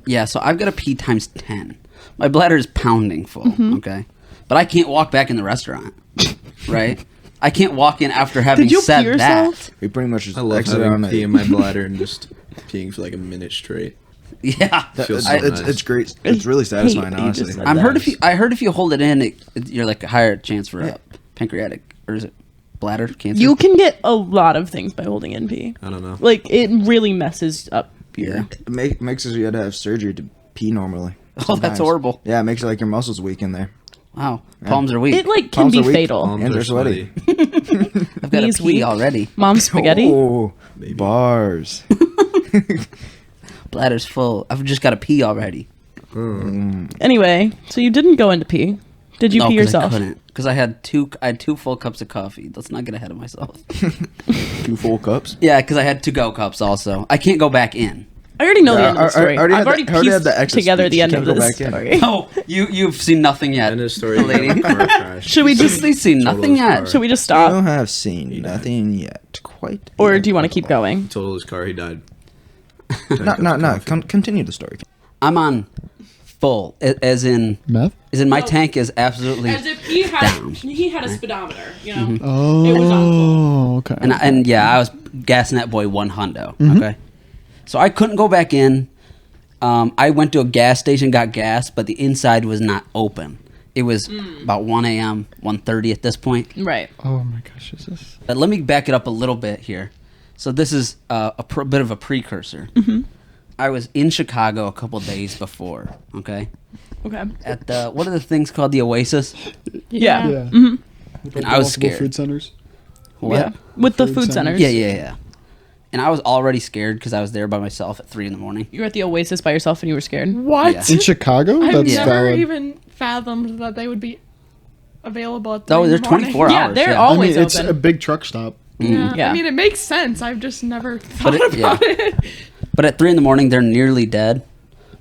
Yeah, so I've got to pee times 10. My bladder is pounding full, okay? But I can't walk back in the restaurant, right? I can't walk in after having Did you said pee yourself? that. We pretty much just I love exited having on pee it. in my bladder and just peeing for like a minute straight. Yeah, Feels so nice. It's great. It's really satisfying, honestly. I heard if you hold it in, you're like a higher chance for pancreatic, or is it bladder cancer? You can get a lot of things by holding in pee. I don't know. Like, it really messes up your... It makes it so you had to have surgery to pee normally. Oh, that's horrible. Yeah, it makes it like your muscles weak in there. Wow, palms are weak. It, like, can Palms be are weak. fatal. Hands are sweaty. I've got Knees to pee weak. already. Mom's spaghetti. Oh, bars. Bladder's full. I've just got to pee already. Anyway, so you didn't go into pee. Did you pee 'cause yourself? I couldn't, because I had two full cups of coffee. Let's not get ahead of myself. 2 full cups. Yeah, because I had to-go cups also. I can't go back in. I already know the end of the story. already I've already had the pieced exit together speech. the You end can't of go this back in. story. Oh, you've seen nothing yet, And his story, lady. car crash. Should we just You've seen nothing yet. Should we just I stop? have seen nothing yet. Quite. Or yet. do you want to keep going? Totaled his car. He died. No. Continue the story. I'm on full, as in Meth? As in my tank is absolutely As if he down. had a speedometer, you know? Oh, It was on full. okay. And yeah, I was gassing that boy one hundo. Mhm. Okay, so I couldn't go back in. I went to a gas station, got gas, but the inside was not open. It was about 1 a.m., 1:30 at this point. Right. Oh my gosh, is this? But let me back it up a little bit here. So this is a bit of a precursor. I was in Chicago a couple days before. Okay. Okay. At the what are the things called, the Oasis? Yeah. And I was scared. Food centers. What? Yeah. With the food centers. Yeah. And I was already scared because I was there by myself at 3 a.m. You were at the Oasis by yourself and you were scared. What? Yeah. In Chicago? I've That's never valid. even fathomed that they would be available at Oh, 3 they're in the morning. 24 Yeah, hours. they're yeah. always I mean, it's open. a big truck stop. Yeah. Yeah. I mean, it makes sense. I've just never thought But about it. But at 3 a.m, they're nearly dead.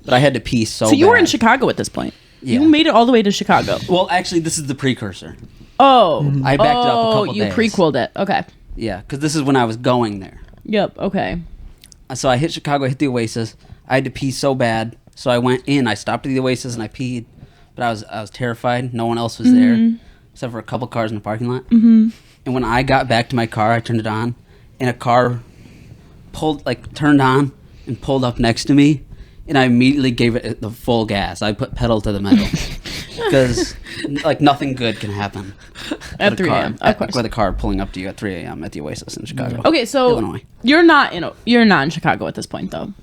But I had to pee so So you were in bad. Chicago at this point. Yeah. You made it all the way to Chicago. Well, actually, this is the precursor. Oh. I backed it up a couple you days. prequeled it. Okay. Yeah, because this is when I was going there. Yep. Okay. So I hit Chicago, I hit the Oasis. I had to pee so bad. So I went in, I stopped at the Oasis, and I peed. But I was terrified. No one else was there, except for a couple cars in the parking lot. And when I got back to my car, I turned it on, and a car turned on and pulled up next to me, and I immediately gave it the full gas. I put pedal to the metal because nothing good can happen At 3 a.m. Of course. with a car pulling up to you at 3 a.m. at the Oasis in Chicago. Okay, so Illinois. you're not in Chicago at this point though.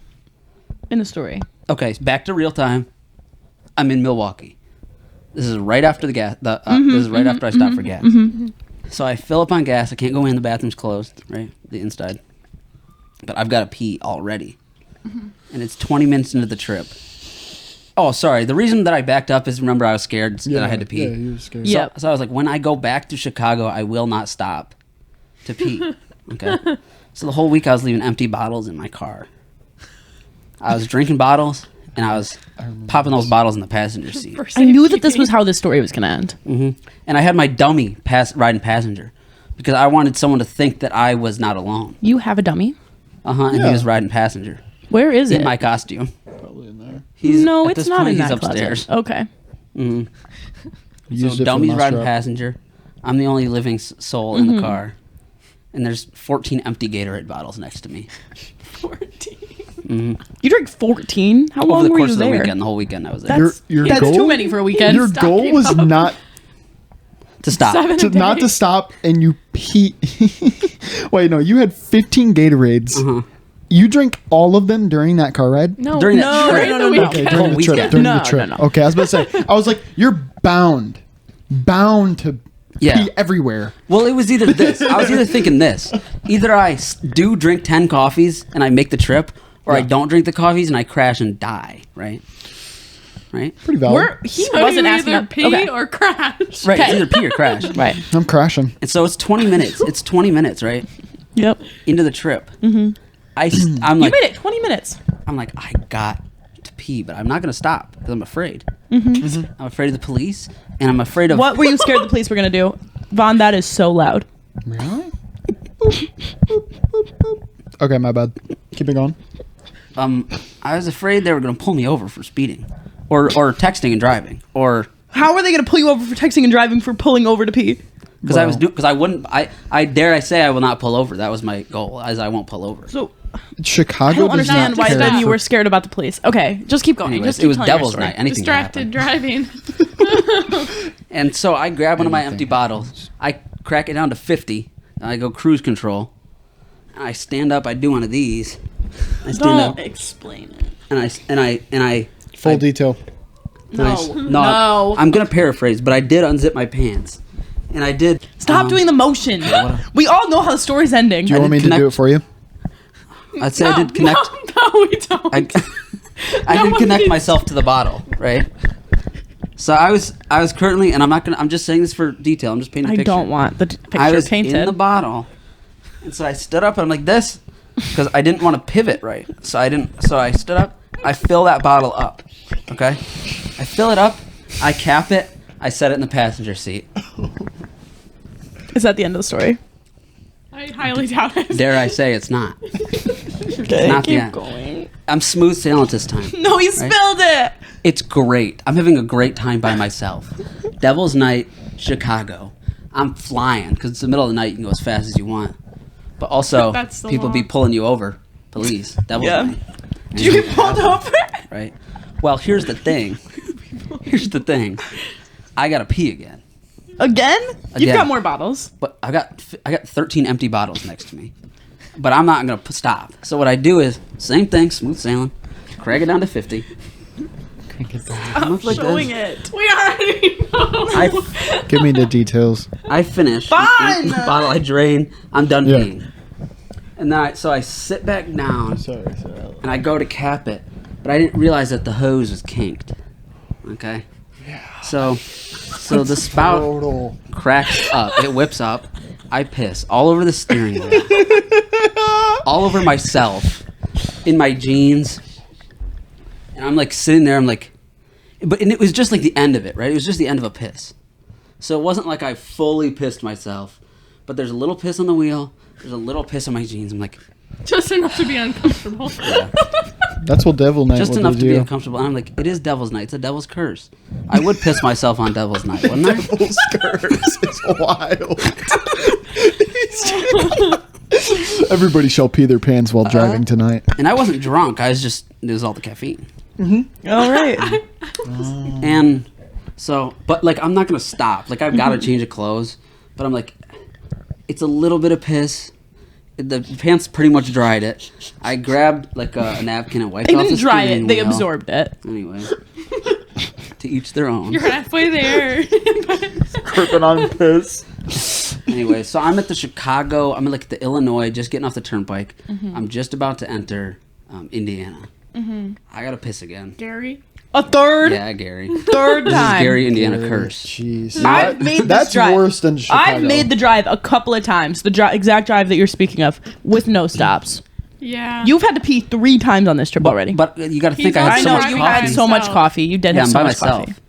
In the story. Okay, back to real time. I'm in Milwaukee. This is right after the gas. This is right after I stopped for gas. So I fill up on gas. I can't go in. The bathroom's closed, right? The inside. But I've got to pee already. And it's 20 minutes into the trip. Oh, sorry. The reason that I backed up is, remember, I was scared that I had to pee. Yeah, you were scared. So I was like, when I go back to Chicago, I will not stop to pee. Okay? So the whole week I was leaving empty bottles in my car. I was drinking bottles, and I was popping those bottles in the passenger seat. I knew that this was how this story was going to end. Mm-hmm. And I had my dummy riding passenger because I wanted someone to think that I was not alone. You have a dummy? And he was riding passenger. Where is it? In my costume. Probably in there. No, it's not in that upstairs. closet. Okay. Mm-hmm. So dummy's riding passenger. I'm the only living soul in the car. And there's 14 empty Gatorade bottles next to me. 14? Mm-hmm. You drank 14? How long were you there? Over the course of the weekend. The whole weekend I was there. That's too many for a weekend. Your goal was not to stop. Not to stop, and you pee. Wait, no, you had 15 Gatorades. You drank all of them during that car ride? No, during the trip. Okay, during the trip. During the trip. No. Okay, I was about to say, I was like, you're bound to pee everywhere. Well, it was either this. I was either thinking this. Either I do drink 10 coffees and I make the trip, or I don't drink the coffees and I crash and die, right? Pretty valid. He wasn't asking either pee or crash. Right, it's either pee or crash. Right. I'm crashing. And so it's 20 minutes. It's 20 minutes, right? Yep. Into the trip. Mm-hmm. I'm like, you made it 20 minutes. I'm like, I got to pee, but I'm not going to stop because I'm afraid. Mm-hmm. I'm afraid of the police, and I'm afraid of... What were you scared the police were going to do? Vaughn, that is so loud. Really? Okay, my bad. Keep it going. I was afraid they were going to pull me over for speeding, or texting and driving, or... How are they going to pull you over for texting and driving for pulling over to pee? Because I wouldn't... I dare I say I will not pull over. That was my goal, as I won't pull over. So... Chicago I don't understand why then you were scared about the police. Okay, just keep going. Anyways, just keep it was telling your devil's story. night. Anything Distracted driving. And so I grab one of my empty bottles. I crack it down to 50. And I go cruise control. And I stand up. I do one of these. I stand up. Explain it. And I full detail. No. I'm gonna paraphrase, but I did unzip my pants. And I did. Stop doing the motion. We all know how the story's ending. Do you want me to do it for you? I'd say I did connect. No, we don't. I did connect myself to the bottle, right? So I was currently, and I'm just saying this for detail. I'm just painting a picture. I don't want the picture I was painted. in the bottle, and so I stood up and I'm like this, because I didn't want to pivot right. So I stood up. I fill that bottle up. Okay, I fill it up. I cap it. I set it in the passenger seat. Is that the end of the story? I highly doubt it. Dare I say it's not? Okay, not keep the end. going. I'm smooth sailing this time. No, he spilled it. It's great. I'm having a great time by myself. Devil's Night, Chicago. I'm flying because it's the middle of the night. You can go as fast as you want. But also, people be pulling you over. Police. Devil's Night. Did you get pulled over? Right. Well, here's the thing. I gotta pee again. Again? You've got more bottles. But I got 13 empty bottles next to me. But I'm not gonna stop. So what I do is same thing, smooth sailing. Crank it down to 50. Stop showing it. We already know. Give me the details. I finish. Fine. Bottle I drain. I'm done peeing. And then I sit back down. And I go to cap it, but I didn't realize that the hose was kinked. Okay. Yeah. So the spout cracks up. It whips up. I piss all over the steering wheel, all over myself, in my jeans. And I'm like sitting there. I'm like, and it was just like the end of it, right? It was just the end of a piss. So it wasn't like I fully pissed myself, but there's a little piss on the wheel. There's a little piss on my jeans. I'm like, just enough to be uncomfortable. Yeah. That's what Devil Night. Just enough to be uncomfortable. And I'm like, it is Devil's Night. It's a devil's curse. I would piss myself on Devil's Night, wouldn't I? Devil's curse is wild. Everybody shall pee their pants while driving tonight. And I wasn't drunk. It was all the caffeine. Mm-hmm. All right. And so, but like, I'm not going to stop. Like, I've got to change of clothes. But I'm like, it's a little bit of piss. The pants pretty much dried it. I grabbed like a napkin and wiped They off the didn't dry it. steering They wheel. absorbed it. Anyway, to each their own. You're halfway there. Gripping on piss. Anyway, so I'm at the Chicago. I'm like the Illinois, just getting off the turnpike. I'm just about to enter Indiana. I gotta piss again. Gary. A third? Yeah, Gary. Third This time. is Gary, Indiana curse. Jeez. I've made this That's drive. worse than Chicago. I've made the drive a couple of times, the exact drive that you're speaking of, with no stops. Yeah. You've had to pee 3 times on this trip already. But you gotta think I I had so know, much you coffee. had so much coffee. You did Yeah, have I'm so by much myself. coffee.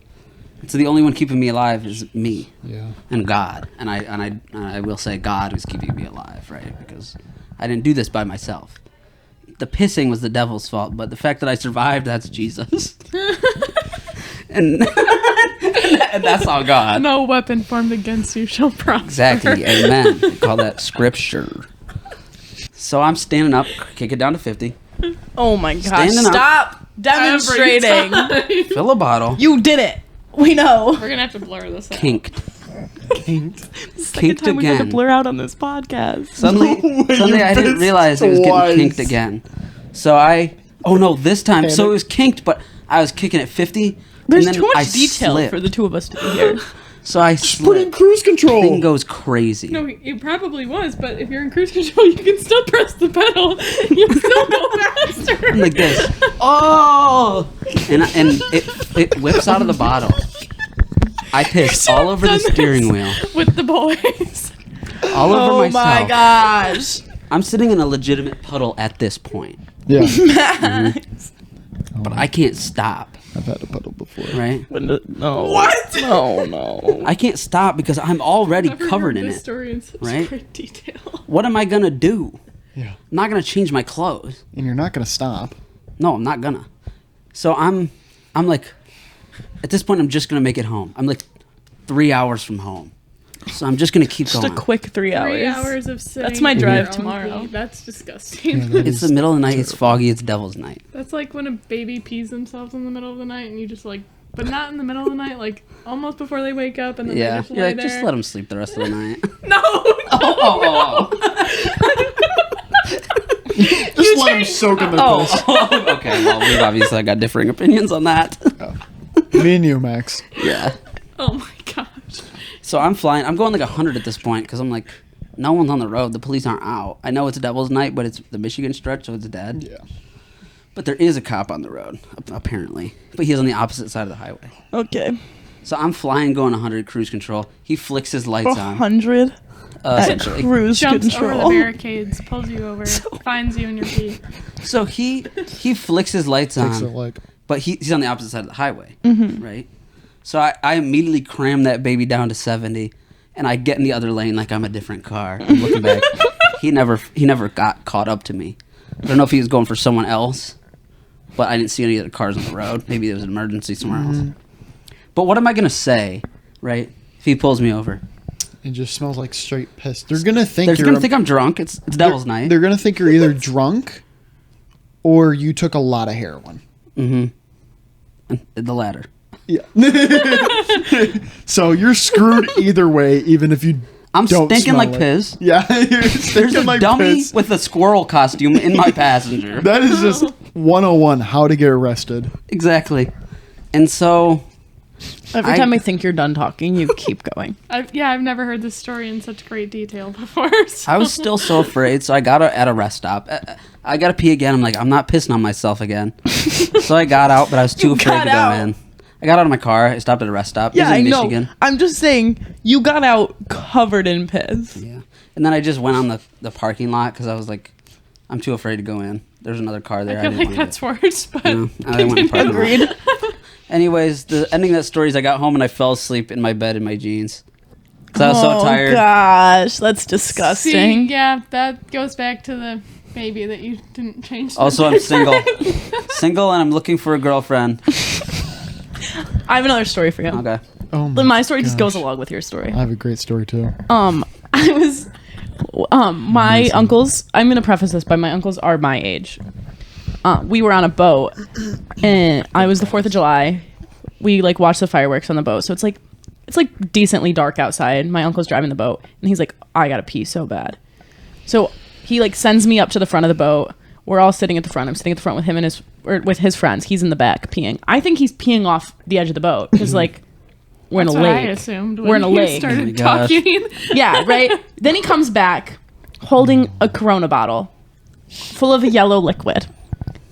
So the only one keeping me alive is me. Yeah. And God. And I will say God who's keeping me alive, right? Because I didn't do this by myself. The pissing was the devil's fault, but the fact that I survived, that's Jesus. and that's all God. No weapon formed against you shall prosper. Exactly. Amen. We call that scripture. So I'm standing up, kick it down to 50. Oh my gosh. Standing up. Stop demonstrating. Fill a bottle. You did it. We know. We're gonna have to blur this out. Kinked. Second time we've had to blur out on this podcast. Suddenly I didn't realize it was getting kinked again. So this time. So it was kinked, but I was kicking at 50. There's and then too I much detail slipped. for the two of us to be here. So I put in cruise control. Thing goes crazy. No, it probably was, but if you're in cruise control, you can still press the pedal. You still go faster. I'm like this. Oh! And it whips out of the bottle. I pissed all over the steering wheel. With the boys. All over myself. Oh my gosh. I'm sitting in a legitimate puddle at this point. Yeah. Max. But I can't stop. I've had a puddle before. Right? No. What? No. I can't stop because I'm already Never covered heard in this it. story in such Right? great detail. What am I gonna do? Yeah. I'm not gonna change my clothes. And you're not gonna stop. No, I'm not gonna. So I'm like, at this point, I'm just gonna make it home. I'm like 3 hours from home. So I'm just gonna keep Just going. a quick 3 hours. 3 hours of sitting. That's my in drive your own tomorrow. pee. That's disgusting. It's the middle of the night. It's foggy. It's devil's night. That's like when a baby pees themselves in the middle of the night and you just like, but not in the middle of the night, like almost before they wake up and then they Yeah, just you're lay like, there. just let them sleep the rest of the night. No. Just let him soak in the piss. Okay, well, we've obviously got differing opinions on that. Me and you, Max. Yeah. Oh my gosh. So I'm flying. I'm going like 100 at this point because I'm like, no one's on the road. The police aren't out. I know it's Devil's Night, but it's the Michigan stretch, so it's dead. Yeah. But there is a cop on the road, apparently. But he's on the opposite side of the highway. Okay. So I'm flying, going 100 cruise control. He flicks his lights on. 100 at Essentially. cruise Jumps control. over the barricades, pulls you over, finds you in your pee. So he flicks his lights Takes on, it like but he's on the opposite side of the highway, Mhm. right? So I immediately cram that baby down to 70, and I get in the other lane like I'm a different car. I'm looking back. He never got caught up to me. I don't know if he was going for someone else, but I didn't see any other cars on the road. Maybe there was an emergency somewhere else. But what am I gonna say, right? If he pulls me over, it just smells like straight piss. They're gonna think they're gonna think I'm drunk. It's Devil's Night. They're gonna think you're either drunk or you took a lot of heroin. Mm-hmm. The latter. Yeah. So you're screwed either way, even if you. I'm don't stinking smell like it. piss. Yeah, There's a dummy with a squirrel costume in my passenger. That is just 101. How to get arrested. Exactly. And so Every time I think you're done talking, you keep going. I've never heard this story in such great detail before. So. I was still so afraid, so I got at a rest stop. I got to pee again. I'm like, I'm not pissing on myself again. So I got out, but I was too afraid to go in. I got out of my car. I stopped at a rest stop. Yeah, it was in I Michigan. know. I'm just saying, you got out covered in piss. Yeah. And then I just went on the parking lot because I was like, I'm too afraid to go in. There's another car there. I feel like that's worse, but I went in the parking lot. Agreed. Anyways, the ending of that story is I got home and I fell asleep in my bed in my jeans. Because I was so tired. Oh, gosh. That's disgusting. See, yeah, that goes back to the baby that you didn't change. Also, I'm single. Single and I'm looking for a girlfriend. I have another story for you. Okay. Oh my story just gosh. goes along with your story. I have a great story too. I was my uncles, I'm gonna preface this by my uncles are my age. We were on a boat and I was the 4th of July. We like watched the fireworks on the boat. So it's like decently dark outside. My uncle's driving the boat and he's like, I gotta pee so bad. So he like sends me up to the front of the boat. We're all sitting at the front. I'm sitting at the front with him and with his friends. He's in the back peeing. I think he's peeing off the edge of the boat because like we're in a That's what I lake. assumed We're in a when you lake. started Oh my gosh. talking. Yeah, right. Then he comes back holding a Corona bottle full of a yellow liquid.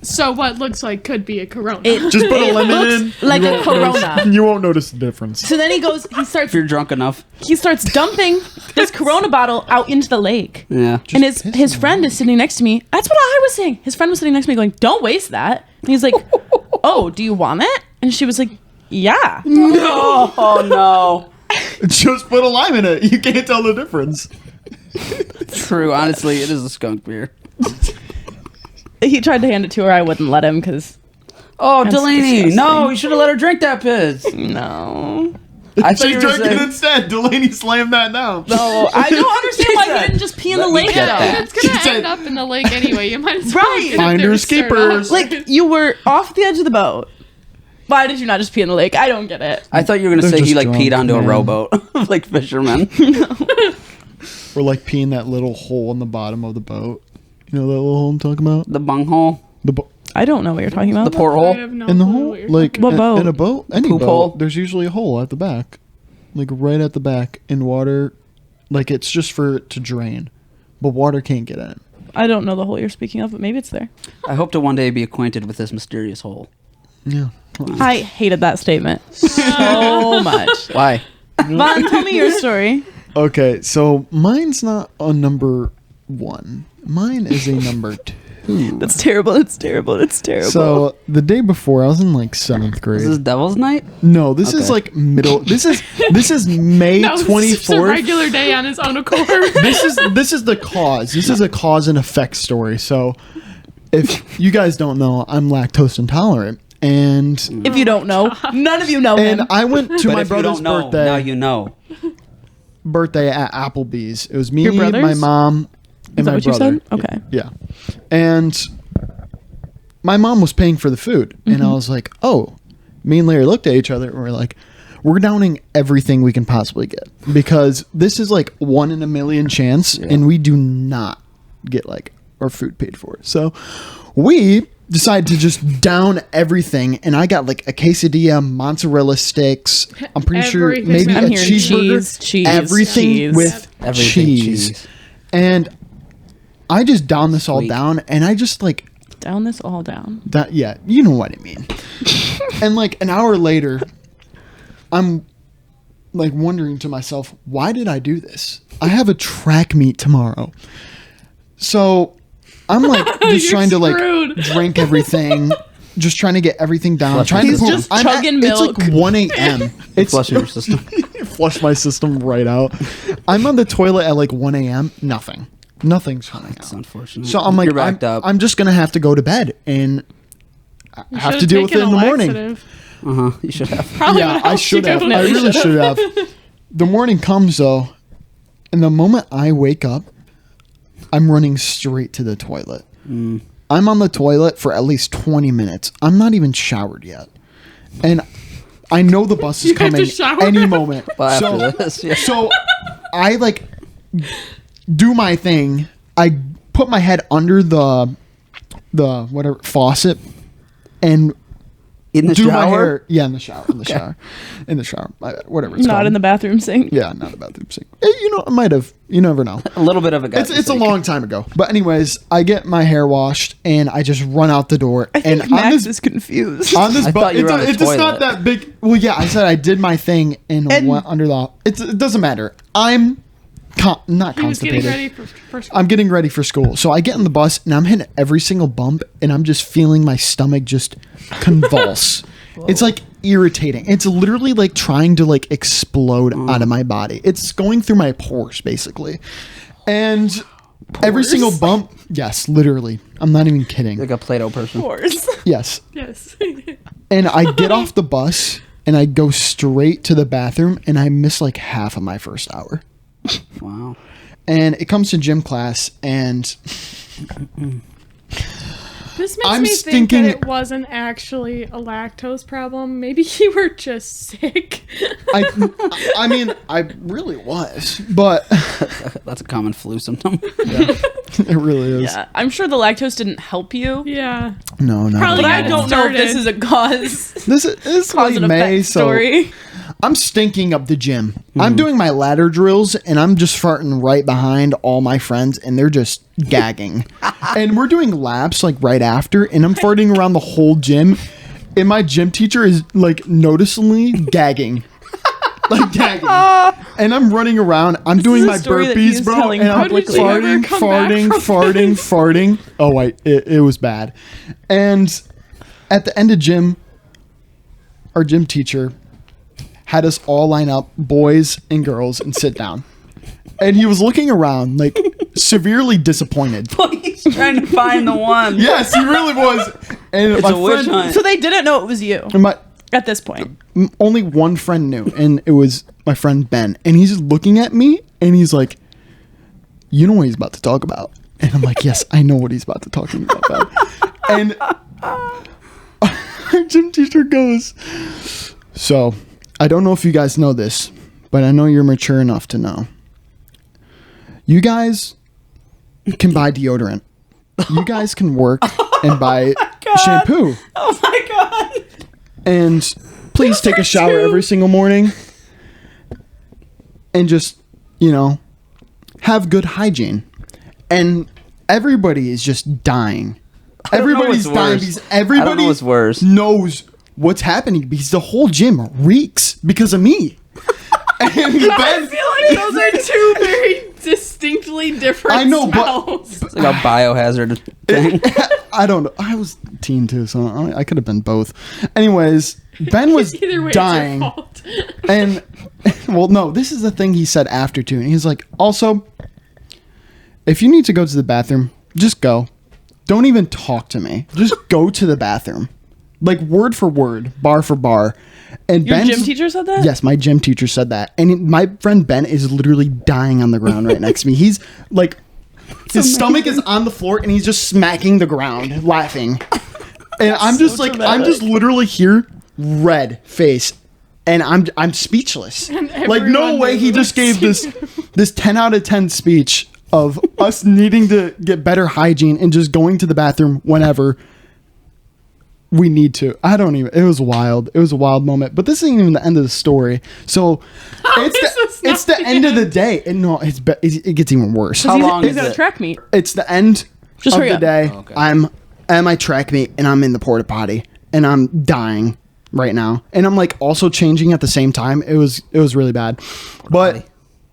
So what looks like could be a Corona. It Just put a it lemon in. looks like you a won't Corona. notice- you won't notice the difference. So then If you're drunk enough. he starts dumping this Corona bottle out into the lake. Yeah. And his friend is sitting next to me. That's what I was saying. His friend was sitting next to me going, don't waste that. And he's like, oh, do you want it? And she was like, yeah. No. Oh no. Just put a lime in it. You can't tell the difference. True. Honestly, it is a skunk beer. He tried to hand it to her. I wouldn't let him because... Oh, That's Delaney. disgusting. No, you should have let her drink that piss. No. I thought She you were drank it saying... instead. Delaney slammed that down. No, I don't understand why he didn't just pee in the lake get though. that. It's gonna end up in the lake anyway. You might as well Right. get it Finders there, keepers. stir it up. Like, you were off the edge of the boat. Why did you not just pee in the lake? I don't get it. I thought you were going to They're say he just like peed drunk, onto a man. rowboat. Like fishermen. Or like peeing that little hole in the bottom of the boat. You know that little hole I'm talking about? The bunghole. I don't know what you're talking about. The porthole. I have no In the clue hole? what you're Like talking What boat? in a boat? Any Poop boat. hole? There's usually a hole at the back. Like right at the back in water. Like it's just for it to drain. But water can't get in. I don't know the hole you're speaking of, but maybe it's there. I hope to one day be acquainted with this mysterious hole. Yeah. I hated that statement so much. Why? Vaughn, tell me your story. Okay, so mine's not a number 1. Mine is a number 2. That's terrible. It's terrible. It's terrible. So the day before, I was in like 7th grade. Is this Devil's Night? No, this is Okay. like middle. This is May No, it's just a 24th. regular day on his own accord. This is the cause. This is a cause and effect story. So if you guys don't know, I'm lactose intolerant, and if you don't know, none of you know him. and I went to But my if you brother's don't know, birthday. now you know. Birthday at Applebee's. It was me, Your brothers? my mom, and Is that my what you brother. said? Okay. Yeah. And my mom was paying for the food. And I was like, oh, me and Larry looked at each other and we're like, we're downing everything we can possibly get. Because this is like 1 in a million chance. Yeah. And we do not get like our food paid for. So we decided to just down everything. And I got like a quesadilla, mozzarella sticks. I'm pretty sure Everything. maybe I'm a hearing cheeseburger. cheese, everything cheese. with Everything cheese. And I just downed this all Sweet. down, and I just like Down this all down. that. Yeah, you know what I mean. And like an hour later, I'm like wondering to myself, why did I do this? I have a track meet tomorrow, so I'm like just You're trying to screwed. like drink everything. Just trying to get everything down. Flush Trying your to system. Just chugging It's milk. like 1 a.m. It's Flushing your system. flush my system right out. I'm on the toilet at like 1 a.m. Nothing's coming It's out. unfortunate. So I'm like, You're backed up. I'm just gonna have to go to bed and I You have to should've deal with it taken in a the morning. laxative. You should have. Probably Yeah, would've I helped should you. have. I really should have. The morning comes though, and the moment I wake up, I'm running straight to the toilet. I'm on the toilet for at least 20 minutes. I'm not even showered yet, and I know the bus is You have to coming shower. any moment. Well, after so, this, yeah. so I like do my thing. I put my head under the whatever faucet and In the do my shower? hair. Yeah, in the shower. In the shower. In the shower. Whatever it's Not called. in the bathroom sink. Yeah, not a bathroom sink. You know, I might have. You never know. A little bit of a guy. It's a long time ago. But anyways, I get my hair washed and I just run out the door. I think and Max is confused. on this I bu- thought you were on a it's not toilet. that big. Well, yeah, I said I did my thing and went under the. It doesn't matter. I'm not He was getting constipated. ready for school. I'm getting ready for school. So I get in the bus and I'm hitting every single bump and I'm just feeling my stomach just convulse. It's like irritating. It's literally like trying to like explode out of my body. It's going through my pores basically. And every single bump, yes, literally. I'm not even kidding. Like a Play-Doh person. Yes. Yes. And I get off the bus and I go straight to the bathroom and I miss like half of my first hour. Wow. And it comes to gym class and This makes I'm me think stinking- that it wasn't actually a lactose problem. Maybe you were just sick. I mean, I really was, but That's a common flu symptom. it really is. Yeah, I'm sure the lactose didn't help you. Yeah. No, not Probably But at I all. don't know if this is a cause. This is Cause late and May, effect so story. I'm stinking up the gym. I'm doing my ladder drills, and I'm just farting right behind all my friends, and they're just gagging. And we're doing laps like right after, and I'm farting around the whole gym, and my gym teacher is like noticeably gagging. Like gagging. And I'm running around. I'm doing my burpees, bro. And I'm farting. Oh, wait. It was bad. And at the end of gym, our gym teacher had us all line up, boys and girls, and sit down. And he was looking around, like, severely disappointed. He's trying to find the one. Yes, he really was. And it's a witch hunt. So they didn't know it was you at this point. Only one friend knew, and it was my friend Ben. And he's just looking at me, and he's like, you know what he's about to talk about. And I'm like, yes, I know what he's about to talk about, Ben. And our gym teacher goes, so, I don't know if you guys know this, but I know you're mature enough to know. You guys can buy deodorant. You guys can work and buy shampoo. Oh my god. And please take a shower every single morning. And just, have good hygiene. And everybody is just dying. Everybody's dying because everybody knows what's happening because the whole gym reeks because of me. And I feel like those are two very distinctly different I know, smells. It's like a biohazard thing. I don't know. I was a teen too, so I could have been both. Anyways, Ben was Either way, dying. it's your fault. And, well, no, this is the thing he said after too. And he's like, also, if you need to go to the bathroom, just go. Don't even talk to me. Just go to the bathroom. Like word for word, bar for bar. And Your gym teacher said that? Yes, my gym teacher said that. And my friend Ben is literally dying on the ground right next to me. He's like, his stomach is on the floor and he's just smacking the ground, laughing. And I'm just like, dramatic. I'm just literally here, red face. And I'm speechless. Like, no way he just gave this 10 out of 10 speech of us needing to get better hygiene and just going to the bathroom whenever we need to. It was wild. It was a wild moment. But this isn't even the end of the story. So it's the end of the day. And no, it gets even worse. How long is it? Track meet. It's the end of the day. Oh, okay. I'm at my track meet and I'm in the porta potty and I'm dying right now. And I'm like also changing at the same time. It was really bad. But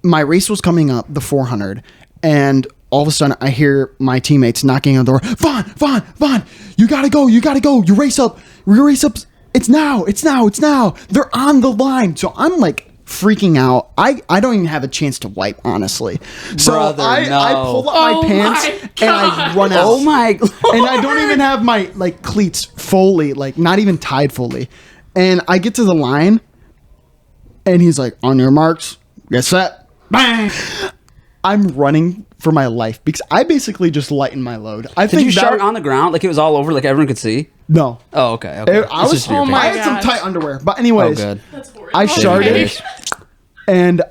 my race was coming up, the 400, and all of a sudden I hear my teammates knocking on the door. Vaughn, you gotta go. You race up. It's now. They're on the line. So I'm like freaking out. I don't even have a chance to wipe, honestly. So I pull up my pants and I run out. Oh my Lord. And I don't even have my like cleats fully, like not even tied fully. And I get to the line and he's like, on your marks, get set, bang. I'm running for my life because I basically just lightened my load. Did you shout on the ground like it was all over, like everyone could see? No. Oh, okay. I had some tight underwear, but anyways, I sharted, and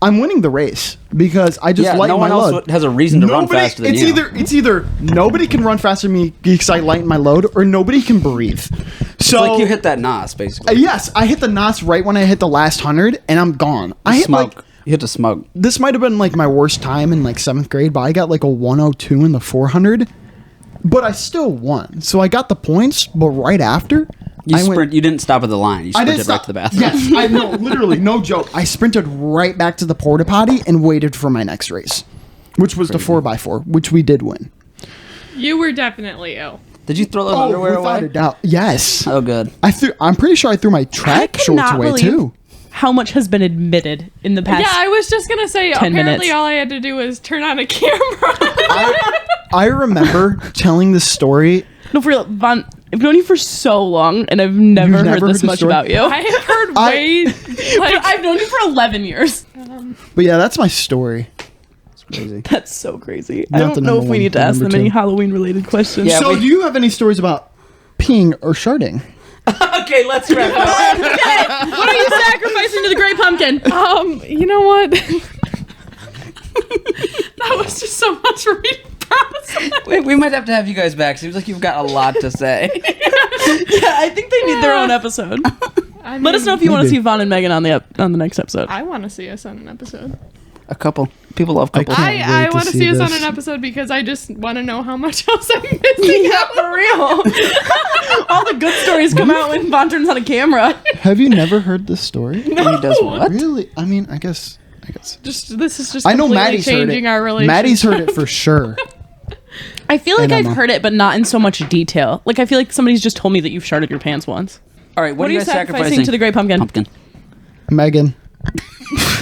I'm winning the race because I just lightened my load. No one else has a reason to run faster than you. It's either nobody can run faster than me because I lightened my load, or nobody can breathe. It's like you hit that NOS, basically. Yes, I hit the NOS right when I hit the last 100, and I'm gone. You hit the smoke. This might have been like my worst time in like 7th grade, but I got like a 102 in the 400. But I still won. So I got the points, but right after... You didn't stop at the line. You sprinted right to the bathroom. Yes, I know. Literally, no joke. I sprinted right back to the porta potty and waited for my next race, which was the 4x4, which we did win. You were definitely ill. Did you throw those underwear away? Without a doubt. Yes. Oh, good. I'm pretty sure I threw my track shorts away, too. How much has been admitted in the past? Yeah, I was just gonna say. 10 apparently, minutes. all I had to do was turn on a camera. I remember telling this story. No, for real, Vaughn, I've known you for so long, and I've never heard this much about you. I have heard I've known you for 11 years. But yeah, that's my story. It's crazy. That's so crazy. I don't know if we need to ask them any Halloween-related questions. Yeah, so do you have any stories about peeing or sharding? Okay, let's wrap up. Okay, what are you sacrificing to the Great Pumpkin? You know what? That was just so much for me to process. We might have to have you guys back. Seems like you've got a lot to say. Yeah, I think they need their own episode. I Let us know if you want to Maybe. see Vaughn and Megan on the next episode. I want to see us on an episode. A couple. People love couples. I want to see us on this. an episode because I just want to know how much else I'm missing out. For real. All the good stories come out when Vaughn turns on a camera. Have you never heard this story? He does what? Really? I mean, I guess. This is just I know completely Maddie's heard changing it. our relationship. Maddie's heard it for sure. I feel like And I've Emma. heard it, but not in so much detail. Like, I feel like somebody's just told me that you've sharted your pants once. All right, what are you guys sacrificing to the Great Pumpkin? Pumpkin. Megan.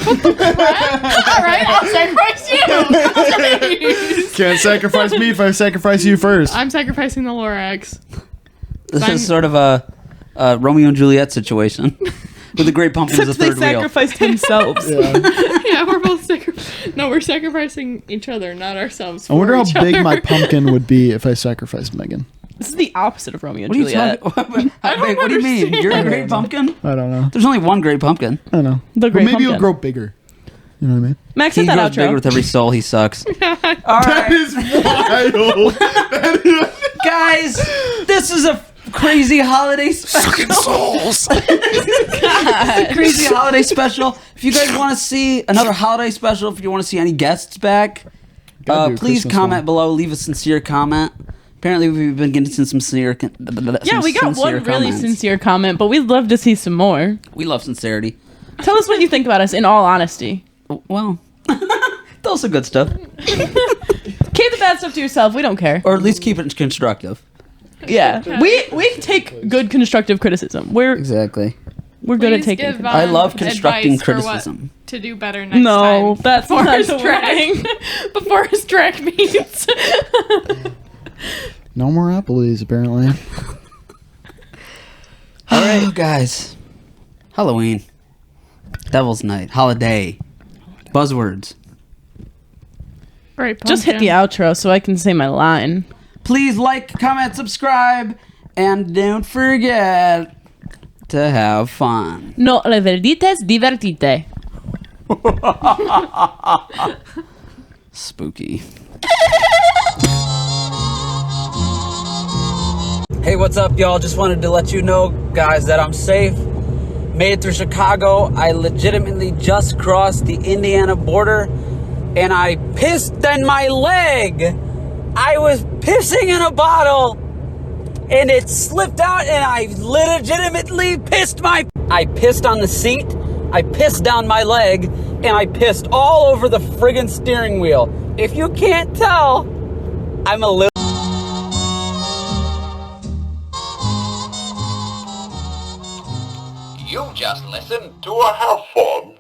All right, I'll sacrifice you. Can't sacrifice me if I sacrifice you first. I'm sacrificing the Lorax. This is sort of a Romeo and Juliet situation. With the Great Pumpkin as a Except they third wheel. sacrificed themselves. Yeah, we're both we're sacrificing each other, not ourselves. I wonder for how each big other. my pumpkin would be if I sacrificed Megan. This is the opposite of Romeo and What are you Juliet. talking? What do you mean? You're a Great Pumpkin? I don't know. There's only one Great Pumpkin. I don't know. The But Great maybe Pumpkin. it'll grow bigger. You know what I mean? Max, He hit that grows bigger outro. with every soul. He sucks. All That right, is wild. guys, this is a crazy holiday special. Souls. Crazy holiday special. If you guys want to see another holiday special, if you want to see any guests back, Gotta do a please Christmas comment one. below. Leave a sincere comment. Apparently, we've been getting some sincere. Yeah, we got one really comments. sincere comment, but we'd love to see some more. We love sincerity. Tell us what you think about us in all honesty. Well, tell us the good stuff, Keep the bad stuff to yourself. We don't care. or at least keep it constructive. Yeah. We take good constructive criticism. We're Exactly. good at Please taking give, I love constructing advice for what criticism. to do better next time. No, that's before not his the track. Before his track meets. No more Applebee's, apparently. All right, guys. Halloween, Devil's Night, holiday, buzzwords. Right, Just hit the outro so I can say my line. Please like, comment, subscribe, and don't forget to have fun. No le verdites divertite. Spooky. Hey, what's up, y'all? Just wanted to let you know, guys, that I'm safe. Made it through Chicago. I legitimately just crossed the Indiana border, and I pissed in my leg. I was pissing in a bottle, and it slipped out, and I legitimately pissed I pissed on the seat, I pissed down my leg, and I pissed all over the friggin' steering wheel. If you can't tell, I'm a little... You just listened to a HaveFun